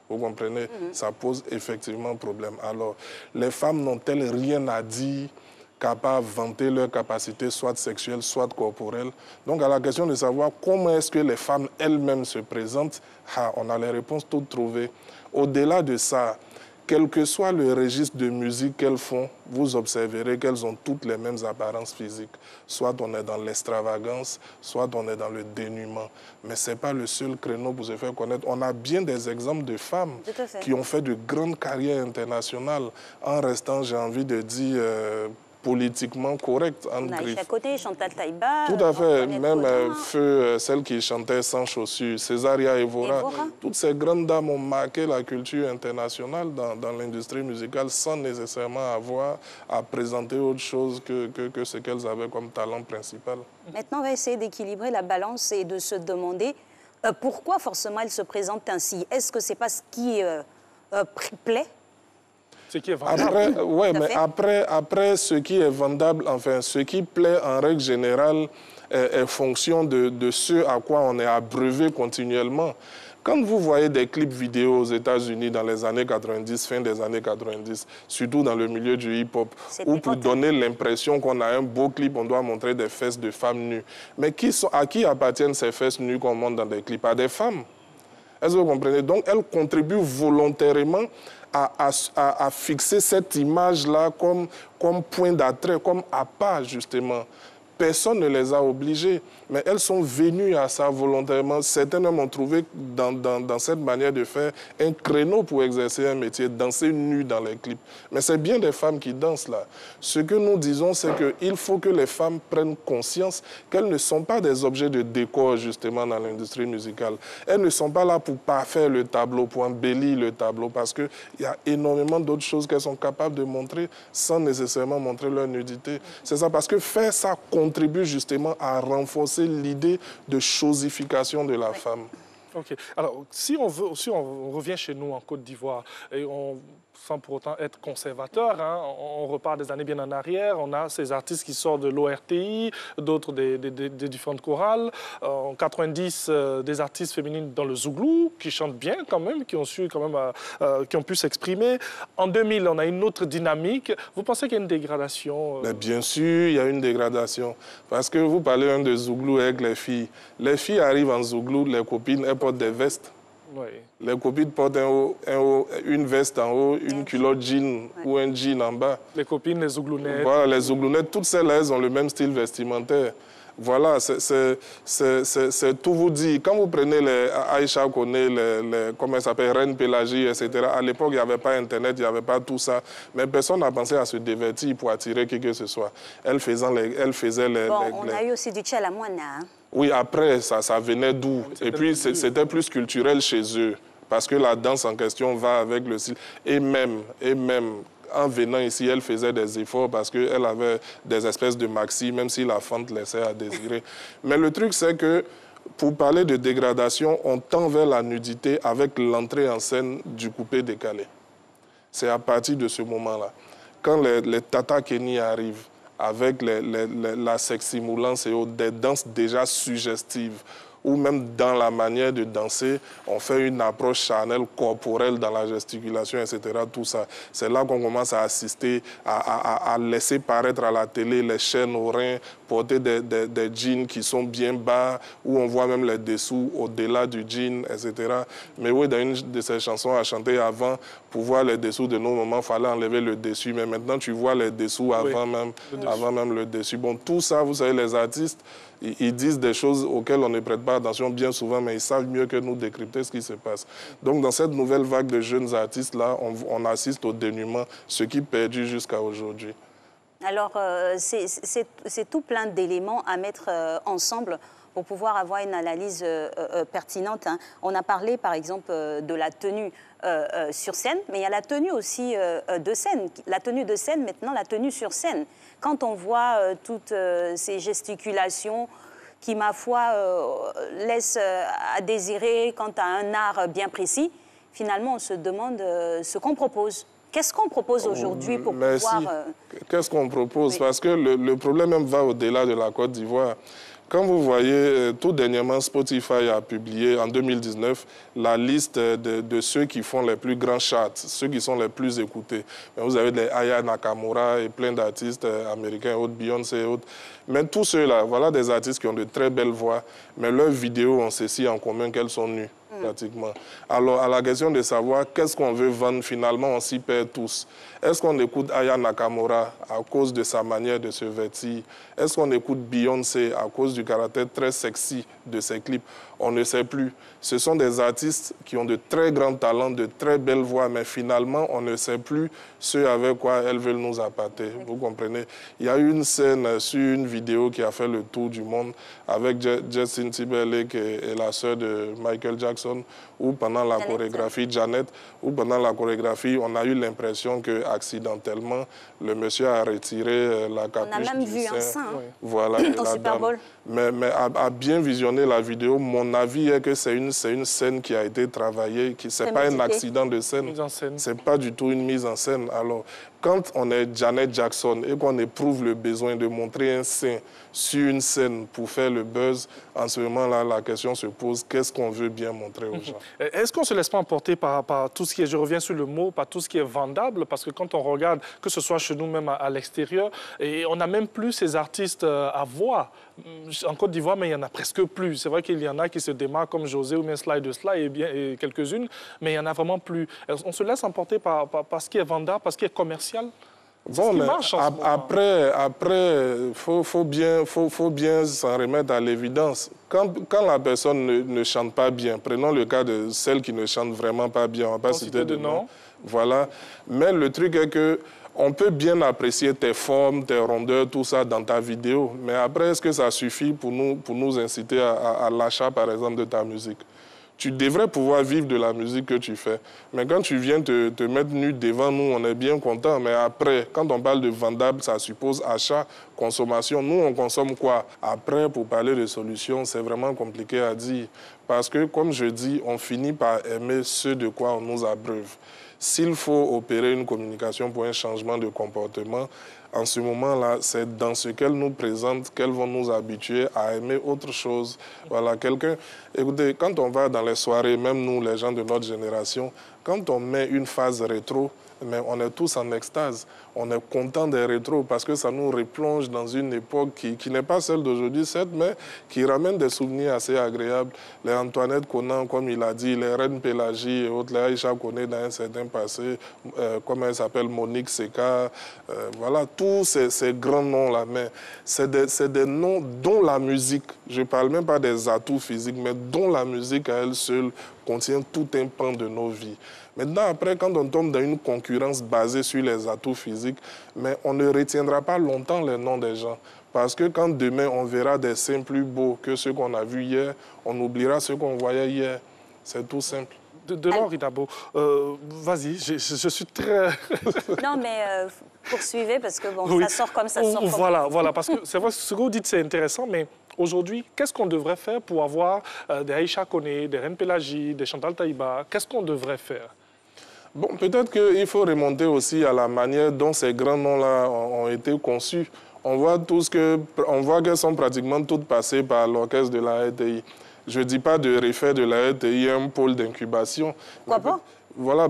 Vous comprenez? Ça pose effectivement problème. Alors, les femmes n'ont-elles rien à dire qu'à pas vanter leur capacité, soit sexuelle, soit corporelle? Donc, à la question de savoir comment est-ce que les femmes elles-mêmes se présentent, on a les réponses toutes trouvées. Au-delà de ça, quel que soit le registre de musique qu'elles font, vous observerez qu'elles ont toutes les mêmes apparences physiques. Soit on est dans l'extravagance, soit on est dans le dénuement. Mais ce n'est pas le seul créneau pour se faire connaître. On a bien des exemples de femmes qui ont fait de grandes carrières internationales en restant, j'ai envie de dire, politiquement correcte. On a Aïcha Koné, Chantal Taïba. Tout à fait, même Feu, celle qui chantait sans chaussures, Césaria Evora. Toutes ces grandes dames ont marqué la culture internationale dans l'industrie musicale sans nécessairement avoir à présenter autre chose que ce qu'elles avaient comme talent principal. Maintenant, on va essayer d'équilibrer la balance et de se demander pourquoi forcément elles se présentent ainsi. Est-ce que c'est pas ce qui plaît? Ce qui est vendable. Après, ce qui est vendable, enfin, ce qui plaît en règle générale est fonction de ce à quoi on est abreuvé continuellement. Quand vous voyez des clips vidéo aux États-Unis dans les années 90, fin des années 90, surtout dans le milieu du hip-hop, où pour donner l'impression qu'on a un beau clip, on doit montrer des fesses de femmes nues. Mais à qui appartiennent ces fesses nues qu'on montre dans des clips? À des femmes. Est-ce que vous comprenez? Donc, elles contribuent volontairement à fixer cette image-là comme point d'attrait, comme appât, justement. Personne ne les a obligées, mais elles sont venues à ça volontairement. Certains même ont trouvé dans cette manière de faire un créneau pour exercer un métier, danser nu dans les clips. Mais c'est bien des femmes qui dansent là. Ce que nous disons, c'est qu'il faut que les femmes prennent conscience qu'elles ne sont pas des objets de décor, justement, dans l'industrie musicale. Elles ne sont pas là pour parfaire le tableau, pour embellir le tableau, parce qu'il y a énormément d'autres choses qu'elles sont capables de montrer sans nécessairement montrer leur nudité. C'est ça, parce que faire ça contribue justement à renforcer l'idée de chosification de la femme. OK. Alors, si on revient chez nous en Côte d'Ivoire, et sans pour autant être conservateur, hein, on repart des années bien en arrière, on a ces artistes qui sortent de l'ORTI, d'autres des différentes chorales. En 90, des artistes féminines dans le Zouglou, qui chantent bien quand même, qui ont su quand même, qui ont pu s'exprimer. En 2000, on a une autre dynamique. Vous pensez qu'il y a une dégradation? Mais bien sûr, il y a une dégradation. Parce que vous parlez de Zouglou avec les filles. Les filles arrivent en Zouglou, les copines, elles portent des vestes. Oui. Les copines portent une veste en haut, une culotte jean ou un jean en bas. Les copines, les zouglounettes. Voilà, les zouglounettes, toutes celles-là, elles ont le même style vestimentaire. Voilà, c'est tout vous dit. Quand vous prenez les Aïcha Koné, comment elle s'appelle, Reine Pélagie, etc., à l'époque, il n'y avait pas Internet, il n'y avait pas tout ça. Mais personne n'a pensé à se divertir pour attirer qui que ce soit. Elle faisait les... on a eu aussi du Tchalamouana, hein. Oui, après, ça venait d'où? Et puis, c'était plus culturel chez eux, parce que la danse en question va avec le style. Et même, en venant ici, elle faisait des efforts parce qu'elle avait des espèces de maxi, même si la fente laissait à désirer. Mais le truc, c'est que, pour parler de dégradation, on tend vers la nudité avec l'entrée en scène du coupé décalé. C'est à partir de ce moment-là. Quand les Tata Kenny arrivent, avec la seximulance et des danses déjà suggestives, ou même dans la manière de danser, on fait une approche charnelle, corporelle dans la gesticulation, etc. Tout ça. C'est là qu'on commence à assister, à laisser paraître à la télé les chaînes aux reins, porter des jeans qui sont bien bas, où on voit même les dessous au-delà du jean, etc. Mais oui, dans une de ces chansons à chanter avant, pour voir les dessous de nos moments, il fallait enlever le dessus. Mais maintenant, tu vois les dessous avant même le dessus. Bon, tout ça, vous savez, les artistes, ils disent des choses auxquelles on ne prête pas attention bien souvent, mais ils savent mieux que nous décrypter ce qui se passe. Donc, dans cette nouvelle vague de jeunes artistes-là, on assiste au dénuement, ce qui perdure jusqu'à aujourd'hui. Alors, c'est tout plein d'éléments à mettre ensemble pour pouvoir avoir une analyse pertinente, hein. On a parlé, par exemple, de la tenue sur scène, mais il y a la tenue aussi de scène. La tenue de scène, maintenant, la tenue sur scène. Quand on voit toutes ces gesticulations qui, ma foi, laissent à désirer quant à un art bien précis, finalement, on se demande ce qu'on propose. Qu'est-ce qu'on propose aujourd'hui pour pouvoir... Qu'est-ce qu'on propose? Oui. Parce que le problème même va au-delà de la Côte d'Ivoire. Quand vous voyez, tout dernièrement, Spotify a publié en 2019 la liste de ceux qui font les plus grands charts, ceux qui sont les plus écoutés. Vous avez des Aya Nakamura et plein d'artistes américains, autres, Beyoncé et autres. Mais tous ceux-là, voilà des artistes qui ont de très belles voix, mais leurs vidéos ont ceci en commun qu'elles sont nues. pratiquement. Alors, à la question de savoir qu'est-ce qu'on veut vendre, finalement, on s'y perd tous. Est-ce qu'on écoute Aya Nakamura à cause de sa manière de se vêtir? Est-ce qu'on écoute Beyoncé à cause du caractère très sexy de ses clips? On ne sait plus. Ce sont des artistes qui ont de très grands talents, de très belles voix, mais finalement, on ne sait plus ce avec quoi elles veulent nous appâter. Vous comprenez? Il y a eu une scène sur une vidéo qui a fait le tour du monde avec Justin Timberlake et la sœur de Michael Jackson, où pendant la chorégraphie, Janet, où pendant la chorégraphie, on a eu l'impression que accidentellement, le monsieur a retiré la capuche. On a même vu sein. un sein. Voilà. Au Super Bowl. Mais à bien visionner la vidéo, mon avis est que c'est une scène qui a été travaillée, ce n'est pas un accident de scène, ce n'est pas du tout une mise en scène. Alors, quand on est Janet Jackson et qu'on éprouve le besoin de montrer un sein sur une scène pour faire le buzz, en ce moment-là, la question se pose, qu'est-ce qu'on veut bien montrer aux gens? Est-ce qu'on ne se laisse pas emporter par tout ce qui est, je reviens sur le mot, par tout ce qui est vendable? Parce que quand on regarde, que ce soit chez nous même à l'extérieur, et on n'a même plus ces artistes à voix. En Côte d'Ivoire, mais il n'y en a presque plus. C'est vrai qu'il y en a qui se démarquent comme José ou bien Sly de Sly et quelques-unes, mais il n'y en a vraiment plus. On se laisse emporter par ce qui est vendable, par ce qui est commercial. Bon, mais après, faut bien s'en remettre à l'évidence. Quand la personne ne chante pas bien, prenons le cas de celle qui ne chante vraiment pas bien, on ne va pas citer de nom. Voilà. Mais le truc est que on peut bien apprécier tes formes, tes rondeurs, tout ça dans ta vidéo. Mais après, est-ce que ça suffit pour nous inciter à l'achat, par exemple, de ta musique? Tu devrais pouvoir vivre de la musique que tu fais. Mais quand tu viens te mettre nu devant nous, on est bien content. Mais après, quand on parle de vendable, ça suppose achat, consommation. Nous, on consomme quoi? Après, pour parler de solutions, c'est vraiment compliqué à dire. Parce que, comme je dis, on finit par aimer ce de quoi on nous abreuve. S'il faut opérer une communication pour un changement de comportement, en ce moment-là, c'est dans ce qu'elles nous présentent qu'elles vont nous habituer à aimer autre chose. Voilà, écoutez, quand on va dans les soirées, même nous, les gens de notre génération, quand on met une phase rétro, mais on est tous en extase. On est content des rétros parce que ça nous replonge dans une époque qui n'est pas celle d'aujourd'hui, certes, mais qui ramène des souvenirs assez agréables. Les Antoinette Conan, comme il a dit, les Reines Pélagie et autres, les Aïcha Koné dans un certain passé, comme elle s'appelle Monique Seka, voilà, tous ces grands noms-là. Mais c'est des noms dont la musique, je ne parle même pas des atouts physiques, mais dont la musique à elle seule contient tout un pan de nos vies. Maintenant, après, quand on tombe dans une concurrence basée sur les atouts physiques, mais on ne retiendra pas longtemps les noms des gens. Parce que quand demain, on verra des seins plus beaux que ceux qu'on a vus hier, on oubliera ceux qu'on voyait hier. C'est tout simple. Delors Inabo, vas-y, je suis très... Non, mais poursuivez, parce que bon, oui. Ça sort comme ça sort. Voilà, parce que c'est vrai, ce que vous dites, c'est intéressant, mais aujourd'hui, qu'est-ce qu'on devrait faire pour avoir des Aïcha Koné, des Reines Pélagie, des Chantal Taïba? Qu'est-ce qu'on devrait faire? Bon, peut-être qu'il faut remonter aussi à la manière dont ces grands noms-là ont été conçus. On voit qu'elles sont pratiquement toutes passées par l'orchestre de la RTI. Je ne dis pas de refaire de la RTI un pôle d'incubation. Quoi pas? Voilà,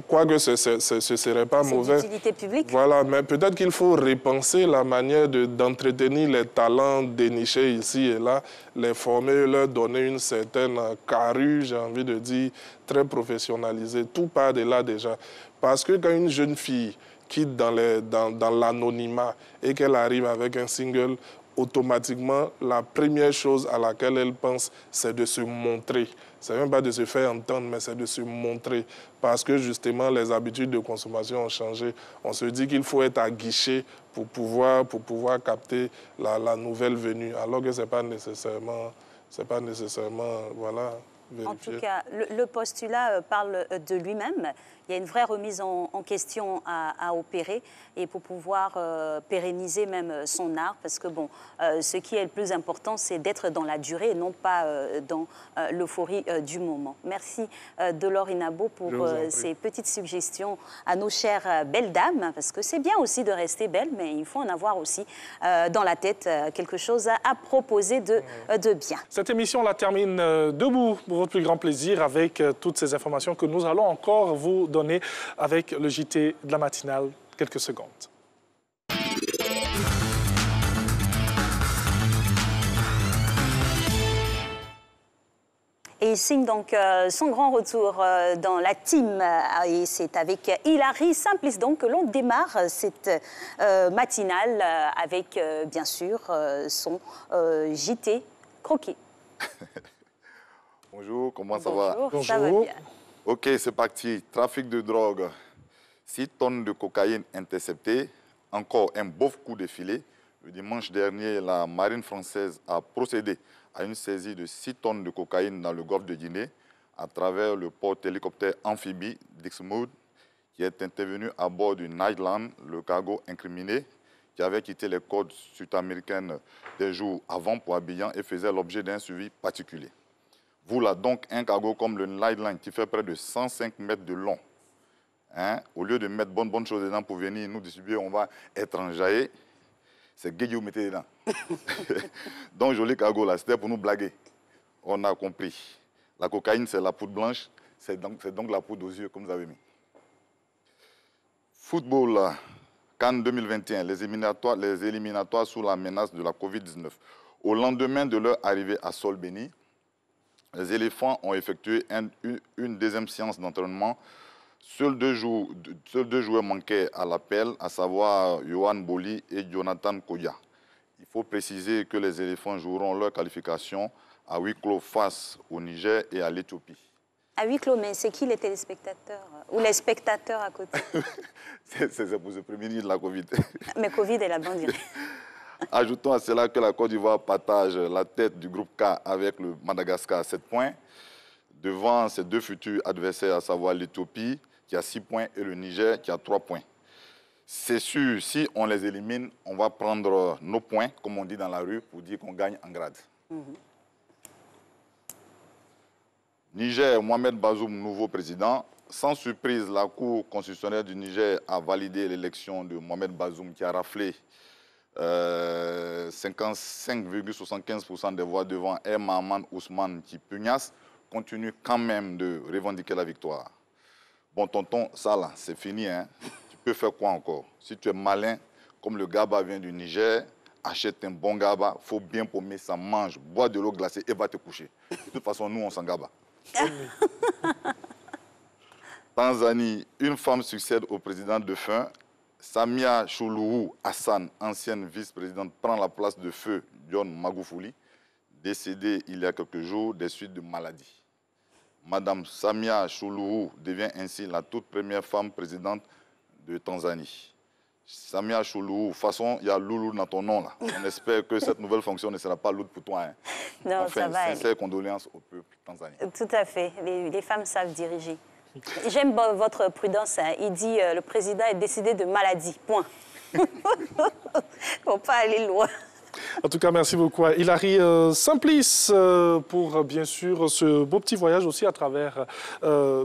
quoique ce ne serait pas mauvais. C'est d'utilité publique. Voilà, mais peut-être qu'il faut repenser la manière d'entretenir les talents dénichés ici et là, les former, leur donner une certaine carrure, j'ai envie de dire, très professionnalisée. Tout part de là déjà. Parce que quand une jeune fille quitte dans l'anonymat et qu'elle arrive avec un single, automatiquement, la première chose à laquelle elle pense, c'est de se montrer. Ce n'est même pas de se faire entendre, mais c'est de se montrer. Parce que justement, les habitudes de consommation ont changé. On se dit qu'il faut être à guichet pour pouvoir capter la nouvelle venue, alors que ce n'est pas nécessairement, voilà, vérifié. En tout cas, le postulat parle de lui-même. Il y a une vraie remise en question à opérer et pour pouvoir pérenniser même son art, parce que bon, ce qui est le plus important, c'est d'être dans la durée et non pas dans l'euphorie du moment. Merci Delors Inabo pour ces petites suggestions à nos chères belles dames, parce que c'est bien aussi de rester belle, mais il faut en avoir aussi dans la tête quelque chose à proposer de bien. Cette émission la termine debout pour votre plus grand plaisir avec toutes ces informations que nous allons encore vous donner avec le JT de la matinale. Quelques secondes. Et il signe donc son grand retour dans la team. Et c'est avec Hilary Simplice donc que l'on démarre cette matinale avec, bien sûr, son JT croqué. Bonjour, comment ça va? Bonjour, ça va bien. Ok, c'est parti. Trafic de drogue. 6 tonnes de cocaïne interceptées. Encore un beau coup de filet. Le dimanche dernier, la marine française a procédé à une saisie de 6 tonnes de cocaïne dans le golfe de Guinée à travers le porte-hélicoptère amphibie Dixmude qui est intervenu à bord du Nightland, le cargo incriminé qui avait quitté les côtes sud-américaines des jours avant pour Abidjan et faisait l'objet d'un suivi particulier. Voilà donc un cargo comme le Nightland qui fait près de 105 mètres de long. Hein? Au lieu de mettre bonne chose dedans pour venir nous distribuer, on va être enjaillé. C'est gay, vous mettez dedans. Donc, joli cargo là, c'était pour nous blaguer. On a compris. La cocaïne, c'est la poudre blanche. C'est donc la poudre aux yeux, comme vous avez mis. Football, là. Cannes 2021, les éliminatoires sous la menace de la Covid-19. Au lendemain de leur arrivée à Sol-Béni, les éléphants ont effectué une deuxième séance d'entraînement. Seuls deux joueurs manquaient à l'appel, à savoir Yohan Boli et Jonathan Koya. Il faut préciser que les éléphants joueront leur qualification à huis clos face au Niger et à l'Éthiopie. À huis clos, mais c'est qui les téléspectateurs ou les spectateurs à côté? C'est pour se prémunir de la Covid. Mais Covid est là-bas, on dirait. Ajoutons à cela que la Côte d'Ivoire partage la tête du groupe K avec le Madagascar à 7 points, devant ses deux futurs adversaires, à savoir l'Éthiopie, qui a 6 points, et le Niger, qui a 3 points. C'est sûr, si on les élimine, on va prendre nos points, comme on dit dans la rue, pour dire qu'on gagne en grade. Niger, Mohamed Bazoum, nouveau président. Sans surprise, la Cour constitutionnelle du Niger a validé l'élection de Mohamed Bazoum, qui a raflé 55,75% des voix devant Mahaman Ousmane, qui pugnace, continue quand même de revendiquer la victoire. Bon, tonton, ça là, c'est fini, hein. Tu peux faire quoi encore? Si tu es malin, comme le GABA vient du Niger, achète un bon GABA, faut bien paumer, ça mange, bois de l'eau glacée et va te coucher. De toute façon, nous, on s'en GABA. Tanzanie, une femme succède au président défunt. Samia Suluhu Hassan, ancienne vice-présidente, prend la place de feu John Magufuli, décédé il y a quelques jours des suites de maladie. Madame Samia Suluhu devient ainsi la toute première femme présidente de Tanzanie. Samia Suluhu, de toute façon, il y a Loulou dans ton nom là. On espère que cette nouvelle fonction ne sera pas lourde pour toi. Hein. Non, enfin, ça va. Sincères condoléances au peuple tanzanien. Tout à fait. Les femmes savent diriger. J'aime votre prudence. Hein. Il dit le président est décédé de maladie. Point. Il ne faut pas aller loin. En tout cas, merci beaucoup à Hilary Simplice pour, bien sûr, ce beau petit voyage aussi à travers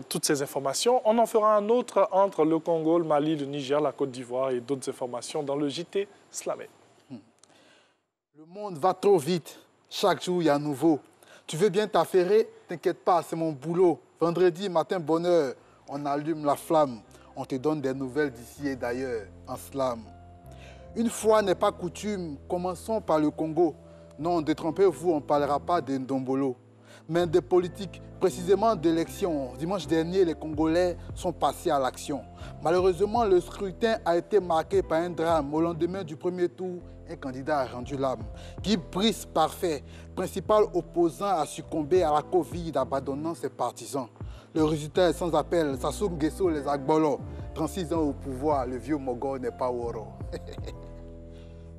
toutes ces informations. On en fera un autre entre le Congo, le Mali, le Niger, la Côte d'Ivoire et d'autres informations dans le JT Slamé. Le monde va trop vite. Chaque jour, il y a un nouveau. Tu veux bien t'affairer? T'inquiète pas, c'est mon boulot. Vendredi, matin, bonne heure, on allume la flamme. On te donne des nouvelles d'ici et d'ailleurs, en slam. Une fois n'est pas coutume, commençons par le Congo. Non, détrompez-vous, on ne parlera pas de Ndombolo, mais des politiques, précisément d'élections. Dimanche dernier, les Congolais sont passés à l'action. Malheureusement, le scrutin a été marqué par un drame. Au lendemain du premier tour, un candidat a rendu l'âme. Guy Brice Parfait, principal opposant, a succombé à la Covid, abandonnant ses partisans. Le résultat est sans appel. Sassou Nguesso, les Agbolo. 36 ans au pouvoir, le vieux Mogo n'est pas Woro.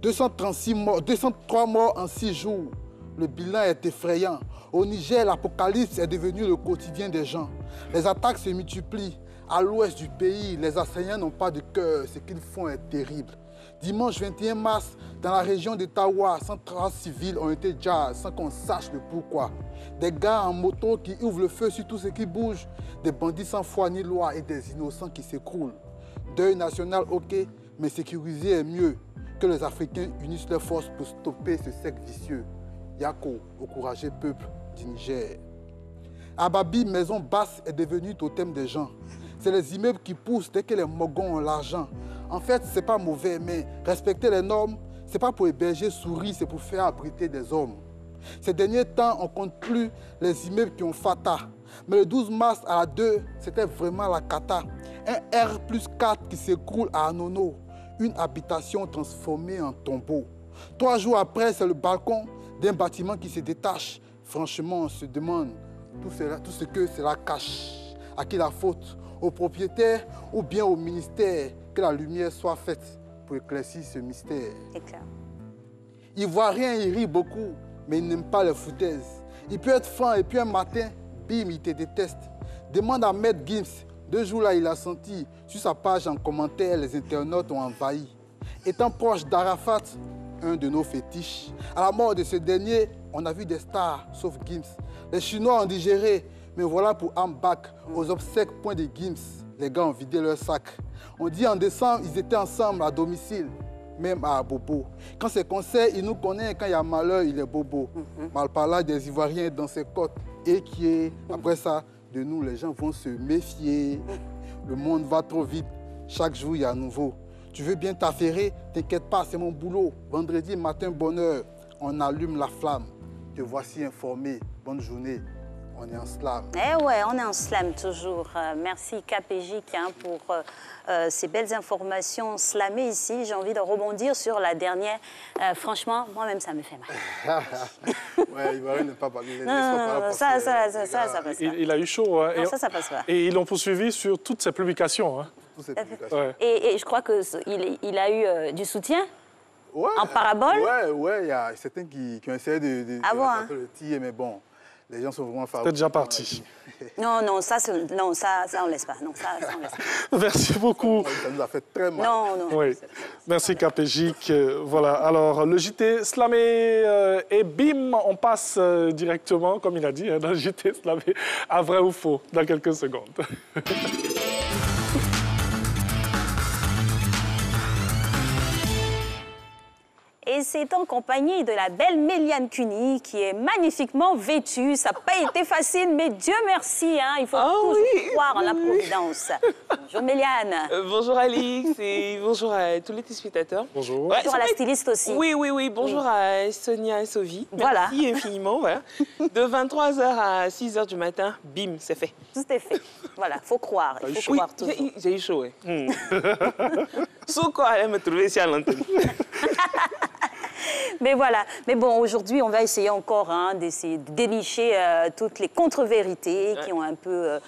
203 morts en 6 jours. Le bilan est effrayant. Au Niger, l'apocalypse est devenu le quotidien des gens. Les attaques se multiplient. À l'ouest du pays, les assaillants n'ont pas de cœur. Ce qu'ils font est terrible. Dimanche 21 mars, dans la région de Tawa, 130 civils ont été tués sans qu'on sache le pourquoi. Des gars en moto qui ouvrent le feu sur tout ce qui bouge. Des bandits sans foi ni loi et des innocents qui s'écroulent. Deuil national, ok, mais sécuriser est mieux. Que les Africains unissent leurs forces pour stopper ce cercle vicieux. Yako, au courageux peuple du Niger. Ababi, maison basse, est devenu totem des gens. C'est les immeubles qui poussent dès que les mogons ont l'argent. En fait, c'est pas mauvais, mais respecter les normes, c'est pas pour héberger souris, c'est pour faire abriter des hommes. Ces derniers temps, on ne compte plus les immeubles qui ont fata. Mais le 12 mars à la 2, c'était vraiment la cata. Un R+4 qui s'écroule à Anono. Une habitation transformée en tombeau. 3 jours après, c'est le balcon d'un bâtiment qui se détache. Franchement, on se demande tout ce que cela cache. À qui la faute? Au propriétaire ou bien au ministère? Que la lumière soit faite pour éclaircir ce mystère. C'est clair. Ivoirien, il rit beaucoup, mais il n'aime pas les foutaises. Il peut être franc et puis un matin, bim, il te déteste. Demande à Maître Gims. 2 jours là, il a senti. Sur sa page en commentaire, les internautes ont envahi. Étant proche d'Arafat, un de nos fétiches, à la mort de ce dernier, on a vu des stars, sauf Gims. Les Chinois ont digéré, mais voilà pour Ambak, aux obsèques point de Gims. Les gars ont vidé leur sac. On dit en décembre, ils étaient ensemble à domicile, même à Bobo. Quand c'est concert, il nous connaît, quand il y a malheur, il est bobo. Malparlage des Ivoiriens dans ses côtes. Et qui est, après ça, de nous, les gens vont se méfier. Le monde va trop vite. Chaque jour, il y a un nouveau. Tu veux bien t'affairer? T'inquiète pas, c'est mon boulot. Vendredi matin, bonne heure, on allume la flamme. Te voici informé. Bonne journée. On est en slam. Eh ouais, on est en slam toujours. Merci KPJ pour ces belles informations slamées ici. J'ai envie de rebondir sur la dernière. Franchement, moi-même, ça me fait mal. Ouais, il va ne pas parler. Non, ça passe pas. Il a eu chaud. Hein, non, ça passe pas. Et ils l'ont poursuivi sur toutes ses publications. Hein. Toutes ses publications. Ouais. Et je crois qu'il a eu du soutien. Ouais, en parabole. Ouais, il y a certains qui ont essayé de le tirer, mais bon. Les gens sont vraiment favorables. C'est déjà parti. Non, ça on laisse pas. Non, ça on laisse pas. Merci beaucoup. Ça nous a fait très mal. Non. Oui. Merci KPJ. Voilà. Alors, le JT Slamé et bim, on passe directement, comme il a dit, dans le JT Slamé, à vrai ou faux, dans quelques secondes. Et c'est en compagnie de la belle Méliane Cuny qui est magnifiquement vêtue. Ça n'a pas été facile, mais Dieu merci, hein, il faut toujours croire en la providence. Bonjour Méliane. Bonjour Alix et bonjour à tous les téléspectateurs. Bonjour. Bonjour à la styliste aussi. Oui. Bonjour à Sonia et Sophie. Voilà. Merci infiniment. Voilà. De 23h à 6h du matin, bim, c'est fait. Tout est fait. Voilà, faut croire. Il faut croire toujours. J'ai eu chaud, oui. Sauf quoi, elle me trouvait ici à l'antenne. Mais voilà. Mais bon, aujourd'hui, on va essayer encore d'essayer de dénicher toutes les contre-vérités qui ont un peu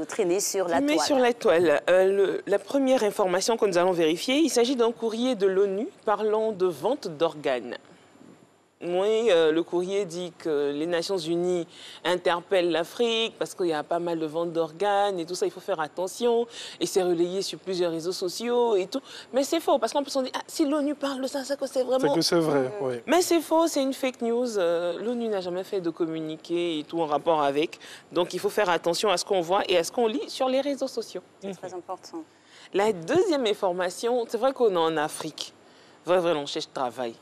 traîné sur la toile. Mais sur la toile, la première information que nous allons vérifier, il s'agit d'un courrier de l'ONU parlant de vente d'organes. Oui, le courrier dit que les Nations Unies interpellent l'Afrique parce qu'il y a pas mal de ventes d'organes et tout ça, il faut faire attention. Et c'est relayé sur plusieurs réseaux sociaux et tout. Mais c'est faux, parce qu'en plus on dit, si l'ONU parle de ça, c'est que c'est vraiment... C'est que c'est vrai, oui. Mais c'est faux, c'est une fake news. L'ONU n'a jamais fait de communiqué et tout en rapport avec. Donc il faut faire attention à ce qu'on voit et à ce qu'on lit sur les réseaux sociaux. C'est très important. La deuxième information, c'est vrai qu'on est en Afrique. Vrai, on cherche travail.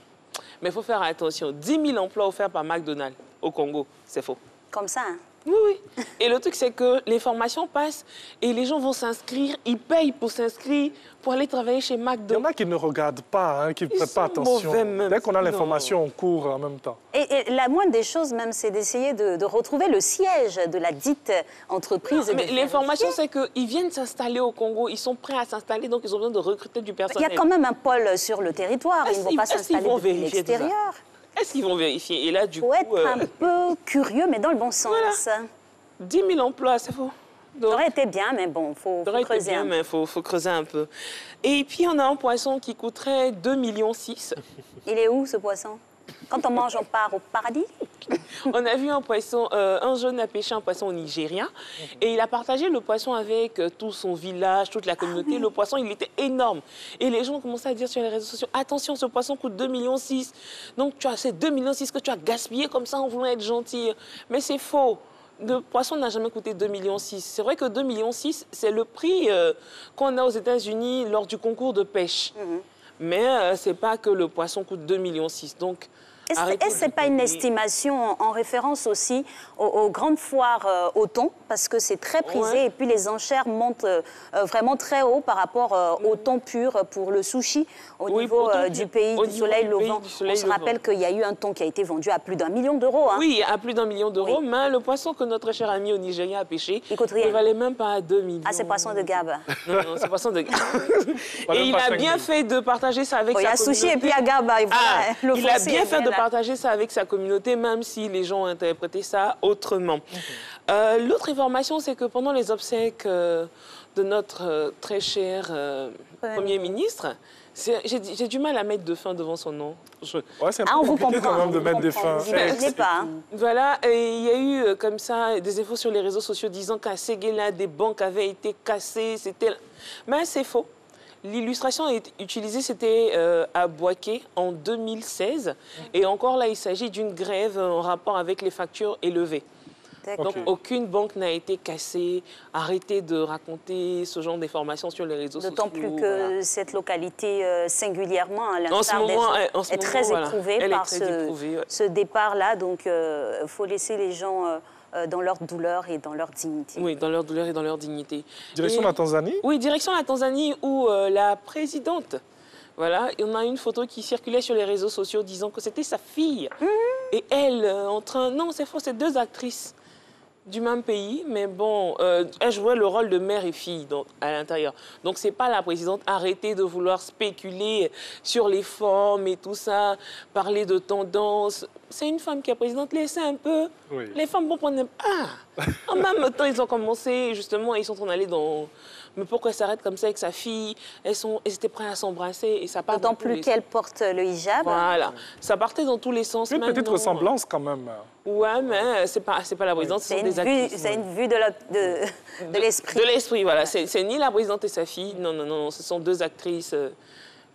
Mais il faut faire attention. 10 000 emplois offerts par McDonald's au Congo, c'est faux. Comme ça, hein? Oui. Et le truc, c'est que l'information passe et les gens vont s'inscrire, ils payent pour s'inscrire, pour aller travailler chez McDonald's. Il y en a qui ne regardent pas, qui ne prêtent pas attention. Dès qu'on a l'information, on court en même temps. Et la moindre des choses, même, c'est d'essayer de retrouver le siège de la dite entreprise. Mais l'information, c'est qu'ils viennent s'installer au Congo, ils sont prêts à s'installer, donc ils ont besoin de recruter du personnel. Il y a quand même un pôle sur le territoire, ils ne vont pas s'installer depuis l'extérieur. Est-ce qu'ils vont vérifier? Et là, du coup... Il faut être un peu curieux, mais dans le bon sens. Voilà. 10 000 emplois, c'est faux. Ça aurait été bien, mais bon, il faut creuser un peu. Mais faut creuser un peu. Et puis, on a un poisson qui coûterait 2,6 millions. Il est où, ce poisson? Quand on mange, on part au paradis? On a vu un poisson, un jeune a pêché un poisson au Nigeria et il a partagé le poisson avec tout son village, toute la communauté. Le poisson, il était énorme. Et les gens ont commencé à dire sur les réseaux sociaux, attention, ce poisson coûte 2,6 millions. Donc, tu as ces 2,6 millions que tu as gaspillé comme ça en voulant être gentil. Mais c'est faux. Le poisson n'a jamais coûté 2,6 millions. C'est vrai que 2,6 millions, c'est le prix qu'on a aux États-Unis lors du concours de pêche. Mais ce n'est pas que le poisson coûte 2,6 millions. Donc, Est-ce que ce n'est pas une estimation en référence aussi aux grandes foires au thon, parce que c'est très prisé, et puis les enchères montent vraiment très haut par rapport au thon pur pour le sushi au niveau du pays du soleil levant. On se rappelle qu'il y a eu un thon qui a été vendu à plus d'1 million d'euros. Hein. Oui, à plus d'1 million d'euros, mais le poisson que notre cher ami au Nigeria a pêché ne valait même pas 2 millions. Ah, c'est poisson de Gab. Non, c'est poisson de Gab. Et il a bien fait de partager ça avec sa communauté. Il y a sushi et puis il y a Gab. Il a bien fait de partager ça avec sa communauté, même si les gens ont interprété ça autrement. L'autre information, c'est que pendant les obsèques de notre très cher Premier ministre, j'ai du mal à mettre de fin devant son nom. C'est un peu compliqué quand même de mettre des fins. Voilà, et il y a eu comme ça des infos sur les réseaux sociaux disant qu'à Séguéla, des banques avaient été cassées. Mais c'est faux. L'illustration utilisée, c'était à Boaké en 2016. Et encore là, il s'agit d'une grève en rapport avec les factures élevées. Donc, aucune banque n'a été cassée. Arrêtez de raconter ce genre d'informations sur les réseaux sociaux. D'autant plus que cette localité, singulièrement, à l'instar des autres, est très éprouvée par ce départ-là. Donc, il faut laisser les gens dans leur douleur et dans leur dignité. Oui, dans leur douleur et dans leur dignité. Direction la Tanzanie? Oui, direction la Tanzanie où la présidente... Voilà, et on a une photo qui circulait sur les réseaux sociaux disant que c'était sa fille. Et elle, en train... Non, c'est faux, c'est 2 actrices du même pays, mais bon, elle jouait le rôle de mère et fille à l'intérieur. Donc, c'est pas la présidente. Arrêtez de vouloir spéculer sur les formes et tout ça, parler de tendance. C'est une femme qui est présidente, laissez un peu. Oui. Les femmes vont prendre... En même temps, ils ont commencé, justement, ils sont en train d'aller dans... Mais pourquoi elle s'arrête comme ça avec sa fille? Elles étaient prêtes à s'embrasser et ça part. D'autant plus qu'elle porte le hijab. Voilà. Ça partait dans tous les sens. Une petite ressemblance quand même. Ouais, mais c'est pas la présidente, c'est des actrices. C'est une vue de l'esprit. De l'esprit, voilà. C'est ni la présidente et sa fille. Non, ce sont 2 actrices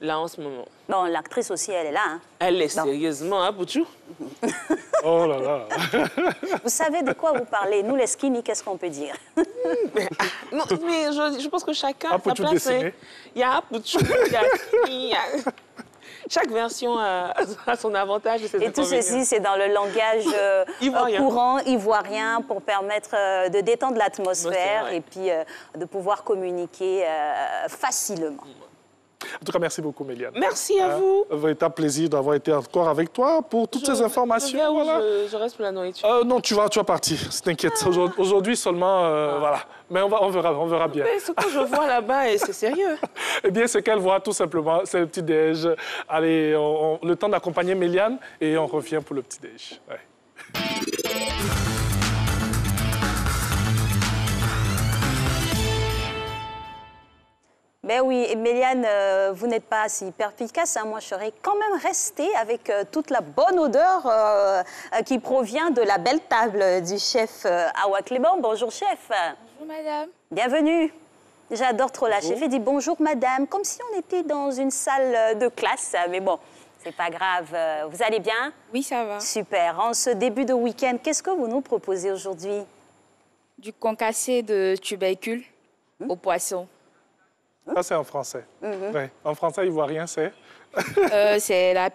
là en ce moment. Bon, l'actrice aussi, elle est là. Hein. Elle est sérieusement, hein, Pouchou? Oh là là. Vous savez de quoi vous parlez? Nous, les skinny, qu'est-ce qu'on peut dire? Non, mais je pense que chacun a sa place. Il y a Pouchou, il y a... Chaque version a son avantage et ses inconvénients. Et tout ceci, c'est dans le langage courant, ivoirien, pour permettre de détendre l'atmosphère et puis de pouvoir communiquer facilement. En tout cas, merci beaucoup, Méliane. Merci à vous. Un véritable plaisir d'avoir été encore avec toi pour toutes ces informations. Je reste pour la nourriture. Non, tu vas partir, t'inquiète. Aujourd'hui seulement, voilà. Mais on verra bien. Mais ce que je vois là-bas, c'est sérieux. Eh bien, ce qu'elle voit, tout simplement, c'est le petit-déj. Allez, le temps d'accompagner Méliane et on revient pour le petit-déj. Ouais. Ben oui, et Méliane, vous n'êtes pas si perspicace. Hein. Moi, je serais quand même restée avec toute la bonne odeur qui provient de la belle table du chef Awa Clément. Bonjour, chef. Bonjour, madame. Bienvenue. J'adore trop la chef. Elle dit bonjour, madame, comme si on était dans une salle de classe. Mais bon, c'est pas grave. Vous allez bien? Oui, ça va. Super. En ce début de week-end, qu'est-ce que vous nous proposez aujourd'hui? Du concassé de tubercules au poisson. Ça, c'est en français. Ouais. En français, ivoirien, c'est? C'est la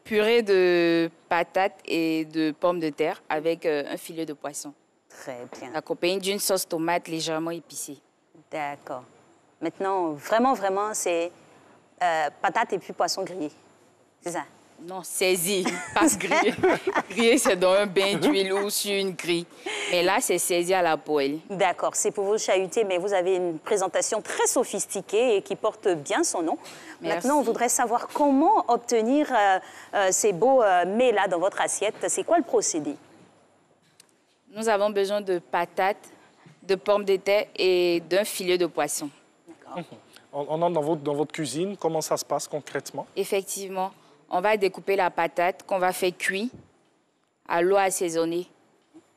purée de patates et de pommes de terre avec un filet de poisson. Très bien. Accompagné d'une sauce tomate légèrement épicée. D'accord. Maintenant, vraiment, c'est patates et puis poisson grillé. C'est ça? Non, saisi, pas grillé. Grillé, c'est dans un bain d'huile ou sur une grille. Mais là, c'est saisi à la poêle. D'accord, c'est pour vous chahuter, mais vous avez une présentation très sophistiquée et qui porte bien son nom. Merci. Maintenant, on voudrait savoir comment obtenir ces beaux mets-là dans votre assiette. C'est quoi le procédé? Nous avons besoin de patates, de pommes de terre et d'un filet de poisson. D'accord. On entre dans votre cuisine. Comment ça se passe concrètement? Effectivement. On va découper la patate qu'on va faire cuire à l'eau assaisonnée.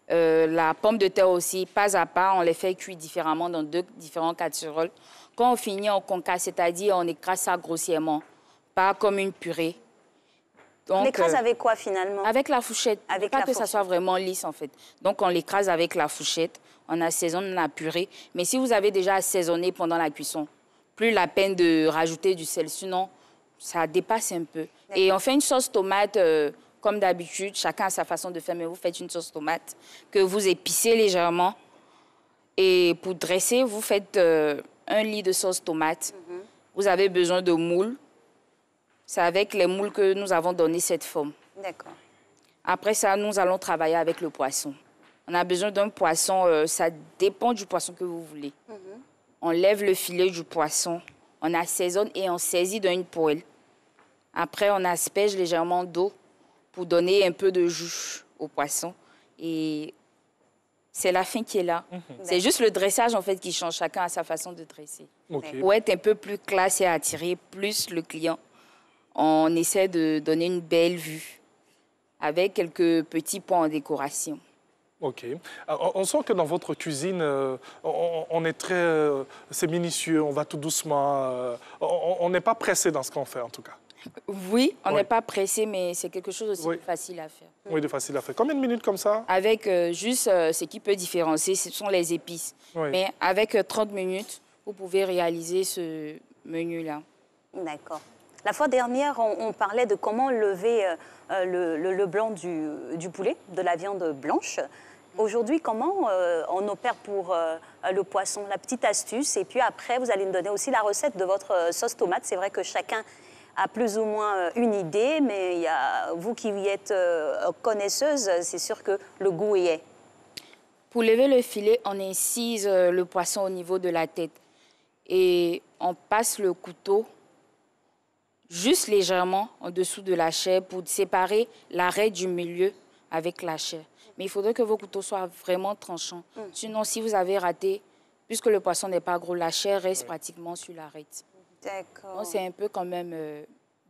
La pomme de terre aussi, pas à pas, on les fait cuire différemment dans 2 différentes casseroles. Quand on finit, on concasse, c'est-à-dire on écrase ça grossièrement, pas comme une purée. Donc, on l'écrase avec quoi finalement? Avec la fourchette, pas que ça soit vraiment lisse en fait. Donc on l'écrase avec la fourchette, on assaisonne la purée. Mais si vous avez déjà assaisonné pendant la cuisson, plus la peine de rajouter du sel, sinon ça dépasse un peu. Et on fait une sauce tomate comme d'habitude, chacun a sa façon de faire, mais vous faites une sauce tomate que vous épicez légèrement. Et pour dresser, vous faites 1 lit de sauce tomate. Vous avez besoin de moules. C'est avec les moules que nous avons donné cette forme. D'accord. Après ça, nous allons travailler avec le poisson. On a besoin d'un poisson, ça dépend du poisson que vous voulez. On lève le filet du poisson, on assaisonne et on saisit dans une poêle. Après, on asperge légèrement d'eau pour donner un peu de jus au poisson. Et c'est la fin qui est là. C'est juste le dressage en fait qui change. Chacun a sa façon de dresser. Pour être un peu plus classe et attirer plus le client, on essaie de donner une belle vue avec quelques petits points en décoration. OK. On sent que dans votre cuisine, on est très... c'est minutieux, on va tout doucement. On n'est pas pressé dans ce qu'on fait, en tout cas. Oui, on n'est pas pressé, mais c'est quelque chose aussi de facile à faire. Oui, de facile à faire. Combien de minutes comme ça? Avec juste ce qui peut différencier, ce sont les épices. Mais avec 30 minutes, vous pouvez réaliser ce menu-là. D'accord. La fois dernière, on parlait de comment lever le blanc du poulet, de la viande blanche. Aujourd'hui, comment on opère pour le poisson? La petite astuce. Et puis après, vous allez nous donner aussi la recette de votre sauce tomate. C'est vrai que chacun a plus ou moins une idée, mais il y a, vous qui y êtes connaisseuse, c'est sûr que le goût y est. Pour lever le filet, on incise le poisson au niveau de la tête. Et on passe le couteau juste légèrement en dessous de la chair pour séparer l'arrêt du milieu avec la chair. Mais il faudrait que vos couteaux soient vraiment tranchants. Sinon, si vous avez raté, puisque le poisson n'est pas gros, la chair reste pratiquement sur l'arête. D'accord. C'est un peu quand même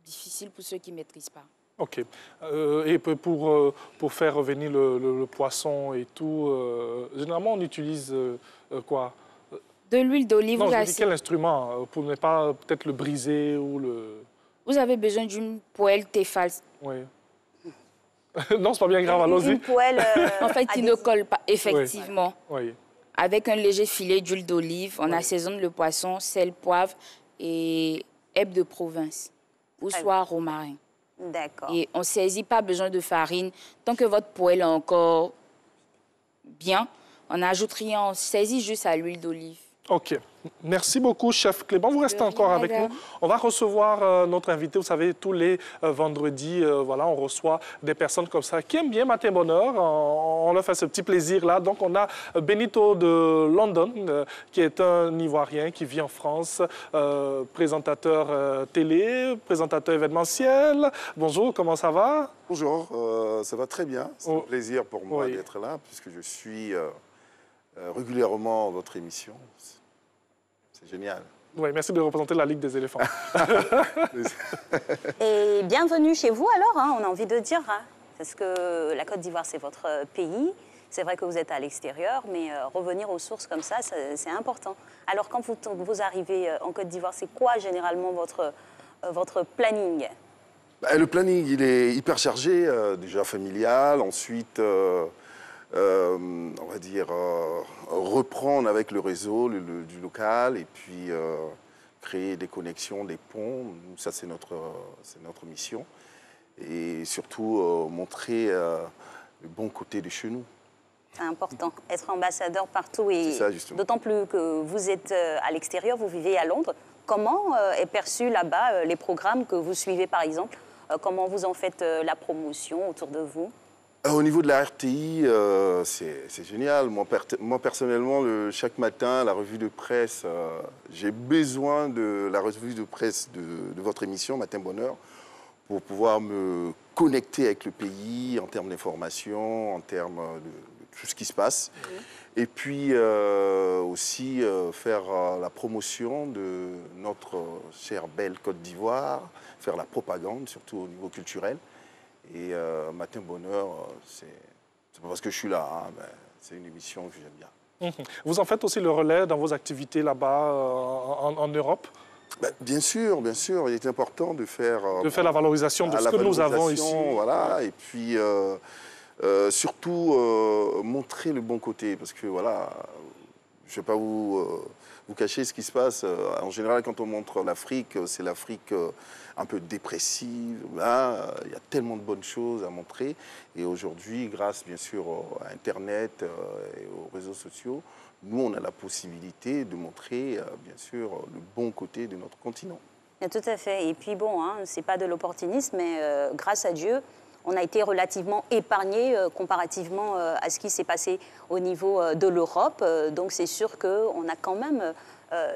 difficile pour ceux qui ne maîtrisent pas. OK. Et pour faire revenir le poisson et tout, généralement, on utilise quoi? De l'huile d'olive. Non, je dis quel instrument? Pour ne pas peut-être le briser ou le... Vous avez besoin d'une poêle Tefal. Oui. Non, c'est pas bien grave, allons-y. Une poêle... en fait, qui ne colle pas, effectivement. Oui. Avec un léger filet d'huile d'olive, on assaisonne le poisson, sel, poivre et herbes de province, ou soit romarin. D'accord. Et on ne saisit pas besoin de farine. Tant que votre poêle est encore bien, on n'ajoute rien, on saisit juste à l'huile d'olive. OK. Merci beaucoup, chef Clément. Vous restez encore avec nous. On va recevoir notre invité. Vous savez, tous les vendredis, voilà, on reçoit des personnes comme ça qui aiment bien Matin Bonheur. On leur fait ce petit plaisir-là. Donc, on a Benito de London, qui est un Ivoirien qui vit en France, présentateur télé, présentateur événementiel. Bonjour, comment ça va? Bonjour, ça va très bien. C'est un plaisir pour moi d'être là, puisque je suis régulièrement votre émission. C'est génial. Oui, merci de représenter la Ligue des éléphants. Et bienvenue chez vous alors, hein, on a envie de dire. Hein, parce que la Côte d'Ivoire, c'est votre pays. C'est vrai que vous êtes à l'extérieur, mais revenir aux sources comme ça, c'est important. Alors, quand vous arrivez en Côte d'Ivoire, c'est quoi généralement votre planning? Le planning, il est hyper chargé, déjà familial, ensuite... on va dire, reprendre avec le réseau du local et puis créer des connexions, des ponts. Ça, c'est notre mission. Et surtout, montrer le bon côté de chez nous. C'est important, être ambassadeur partout. Et d'autant plus que vous êtes à l'extérieur, vous vivez à Londres. Comment est perçu là-bas les programmes que vous suivez, par exemple? Comment vous en faites la promotion autour de vous? Au niveau de la RTI, c'est génial. Moi, personnellement, chaque matin, la revue de presse, j'ai besoin de la revue de presse de votre émission, Matin Bonheur, pour pouvoir me connecter avec le pays en termes d'information, en termes de tout ce qui se passe. Et puis aussi faire la promotion de notre chère belle Côte d'Ivoire, faire la propagande, surtout au niveau culturel. Et Matin Bonheur, c'est pas parce que je suis là, hein, c'est une émission que j'aime bien. Vous en faites aussi le relais dans vos activités là-bas en Europe? Bien sûr, bien sûr. Il est important de faire... la valorisation de ce que nous avons ici. Voilà, et puis surtout montrer le bon côté, parce que voilà, je ne vais pas vous cacher ce qui se passe. En général, quand on montre l'Afrique, c'est l'Afrique un peu dépressive. Là, il y a tellement de bonnes choses à montrer. Et aujourd'hui, grâce bien sûr à Internet et aux réseaux sociaux, nous, on a la possibilité de montrer bien sûr le bon côté de notre continent. Tout à fait. Et puis bon, hein, ce n'est pas de l'opportunisme, mais grâce à Dieu, on a été relativement épargnés comparativement à ce qui s'est passé au niveau de l'Europe. Donc c'est sûr qu'on a quand même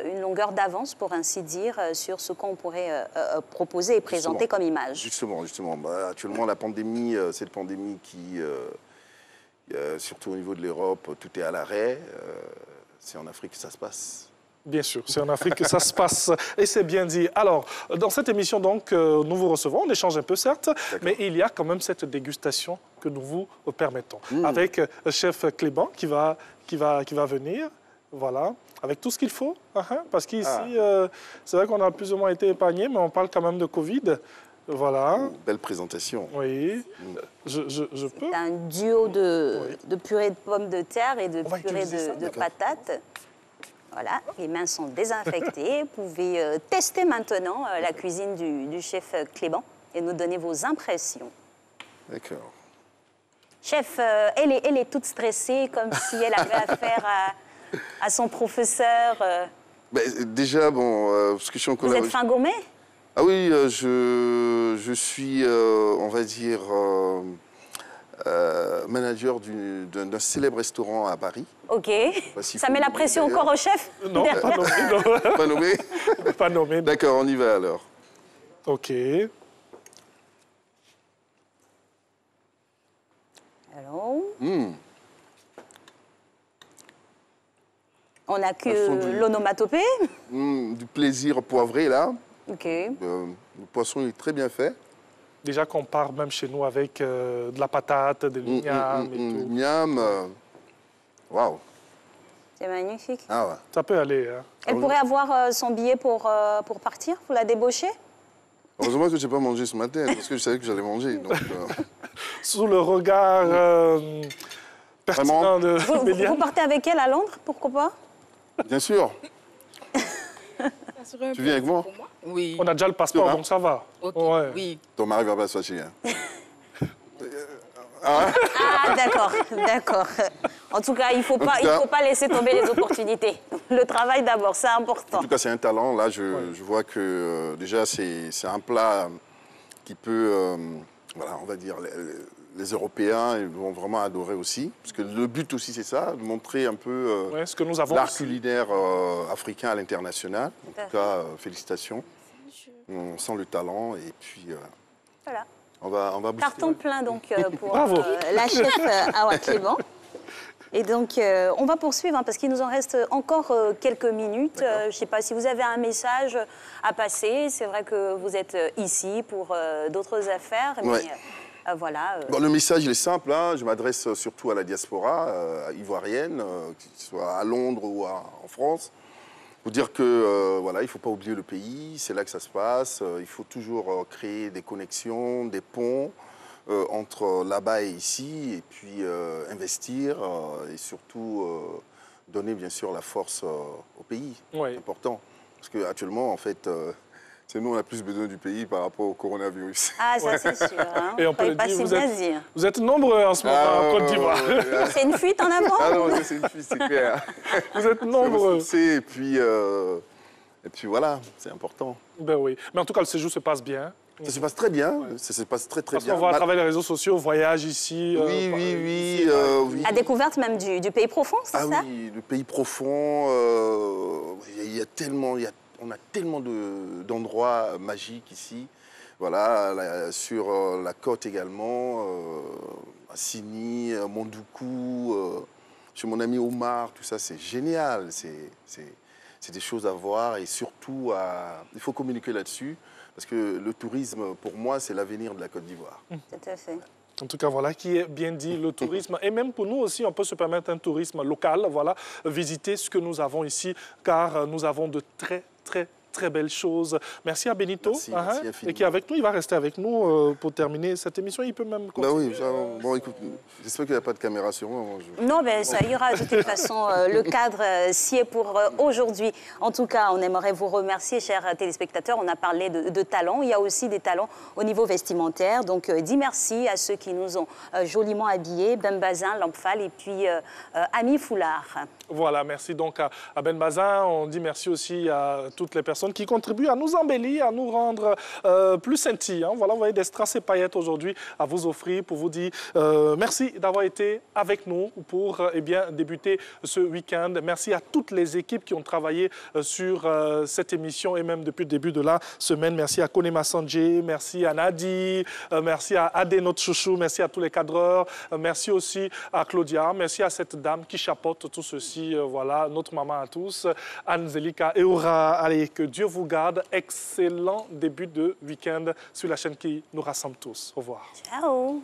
une longueur d'avance, pour ainsi dire, sur ce qu'on pourrait proposer et présenter comme image. Justement. Bah, actuellement, la pandémie, cette pandémie qui, surtout au niveau de l'Europe, tout est à l'arrêt. C'est en Afrique que ça se passe. Bien sûr, c'est en Afrique que ça se passe et c'est bien dit. Alors, dans cette émission, donc, nous vous recevons, on échange un peu, certes, mais il y a quand même cette dégustation que nous vous permettons. Avec chef Clément qui va venir, voilà, avec tout ce qu'il faut, parce qu'ici, c'est vrai qu'on a plus ou moins été épargnés, mais on parle quand même de Covid. Voilà. Belle présentation. Oui, je peux. C'est un duo de purée de pommes de terre et de purée de patates. Voilà, les mains sont désinfectées. Vous pouvez tester maintenant la cuisine du chef Clément et nous donner vos impressions. D'accord. Chef, elle est toute stressée, comme si elle avait affaire à son professeur. Déjà, bon, parce que je suis encore Vous êtes fin gourmet? Ah oui, je suis, on va dire, manager d'un célèbre restaurant à Paris. Ok. Ça met la pression encore au chef? Non, pas nommé. Non. Pas nommé? Pas nommé. D'accord, on y va alors. Ok. Alors on n'a que l'onomatopée. Du plaisir poivré, là. Ok. Le poisson est très bien fait. Déjà qu'on part même chez nous avec de la patate, de l'igname et tout. L'igname, waouh. C'est magnifique. Ah ouais. Ça peut aller. Hein. Elle pourrait avoir son billet pour partir, pour la débaucher? Heureusement que je n'ai pas mangé ce matin, parce que je savais que j'allais manger. Donc, Sous le regard pertinent de Méliane. Vous partez avec elle à Londres, pourquoi pas? Bien sûr. Tu viens avec moi? Oui. On a déjà le passeport, donc ça va. Ok, ouais. oui. Ton mari va pas se fâcher. Hein. Ah, d'accord. En tout cas, il faut pas laisser tomber les opportunités. Le travail d'abord, c'est important. En tout cas, c'est un talent. Là, je vois que déjà, c'est un plat qui peut, voilà, on va dire, les Européens ils vont vraiment adorer aussi. Parce que le but aussi, c'est ça, de montrer un peu ce que nous avons l'art culinaire africain à l'international. En tout cas, félicitations. On sent le talent et puis voilà. On va booster. Carton plein donc pour la chef Awa Clément. Et donc, on va poursuivre, parce qu'il nous en reste encore quelques minutes. Je ne sais pas si vous avez un message à passer. C'est vrai que vous êtes ici pour d'autres affaires, mais voilà. Bon, le message il est simple. Hein. Je m'adresse surtout à la diaspora ivoirienne, que ce soit à Londres ou en France. Pour dire que voilà, il ne faut pas oublier le pays, c'est là que ça se passe. Il faut toujours créer des connexions, des ponts entre là-bas et ici, et puis investir et surtout donner bien sûr la force au pays. C'est important. Parce qu'actuellement, en fait, c'est nous on a plus besoin du pays par rapport au coronavirus. Ah, ça c'est sûr. Hein. Et on peut le dire, vous êtes nombreux en ce moment en Côte d'Ivoire. C'est une fuite en avant? Ah non, c'est une fuite, c'est clair. Vous êtes nombreux. Et puis voilà, c'est important. Ben oui. Mais en tout cas, le séjour se passe bien. Ça se passe très bien. Ça se passe très bien. Parce qu'on voit à travers les réseaux sociaux, voyage ici. Oui. La découverte même du pays profond, c'est ça? Ah oui, le pays profond. Il y a tellement, on a tellement d'endroits magiques ici. Voilà, sur la côte également, à Sini, Mondoukou, chez mon ami Omar, tout ça, c'est génial. C'est des choses à voir et surtout, il faut communiquer là-dessus. Parce que le tourisme, pour moi, c'est l'avenir de la Côte d'Ivoire. Tout à fait. En tout cas, voilà, qui est bien dit, le tourisme. Et même pour nous aussi, on peut se permettre un tourisme local, voilà, visiter ce que nous avons ici, car nous avons de très très belles choses. Merci à Benito, merci infiniment. et qui est avec nous. Il va rester avec nous pour terminer cette émission. Il peut même continuer. Oui, bon, écoute, j'espère qu'il n'y a pas de caméra sur moi. Non, mais ça ira. De toute façon, le cadre s'y est pour aujourd'hui. En tout cas, on aimerait vous remercier, chers téléspectateurs. On a parlé de talents. Il y a aussi des talents au niveau vestimentaire. Donc, dis merci à ceux qui nous ont joliment habillés. Ben Bazin, Lampfal et puis Ami Foulard. Voilà, merci donc à Ben Bazin. On dit merci aussi à toutes les personnes qui contribuent à nous embellir, à nous rendre plus scintillants. Voilà, vous voyez des strass et paillettes aujourd'hui à vous offrir pour vous dire merci d'avoir été avec nous pour débuter ce week-end. Merci à toutes les équipes qui ont travaillé sur cette émission et même depuis le début de la semaine. Merci à Konema Sanjay, merci à Nadi, merci à Adé notre chouchou, merci à tous les cadreurs, merci aussi à Claudia, merci à cette dame qui chapeaute tout ceci. Voilà, notre maman à tous, Anne-Zelika Eura. Allez, que Dieu vous garde. Excellent début de week-end sur la chaîne qui nous rassemble tous. Au revoir. Ciao.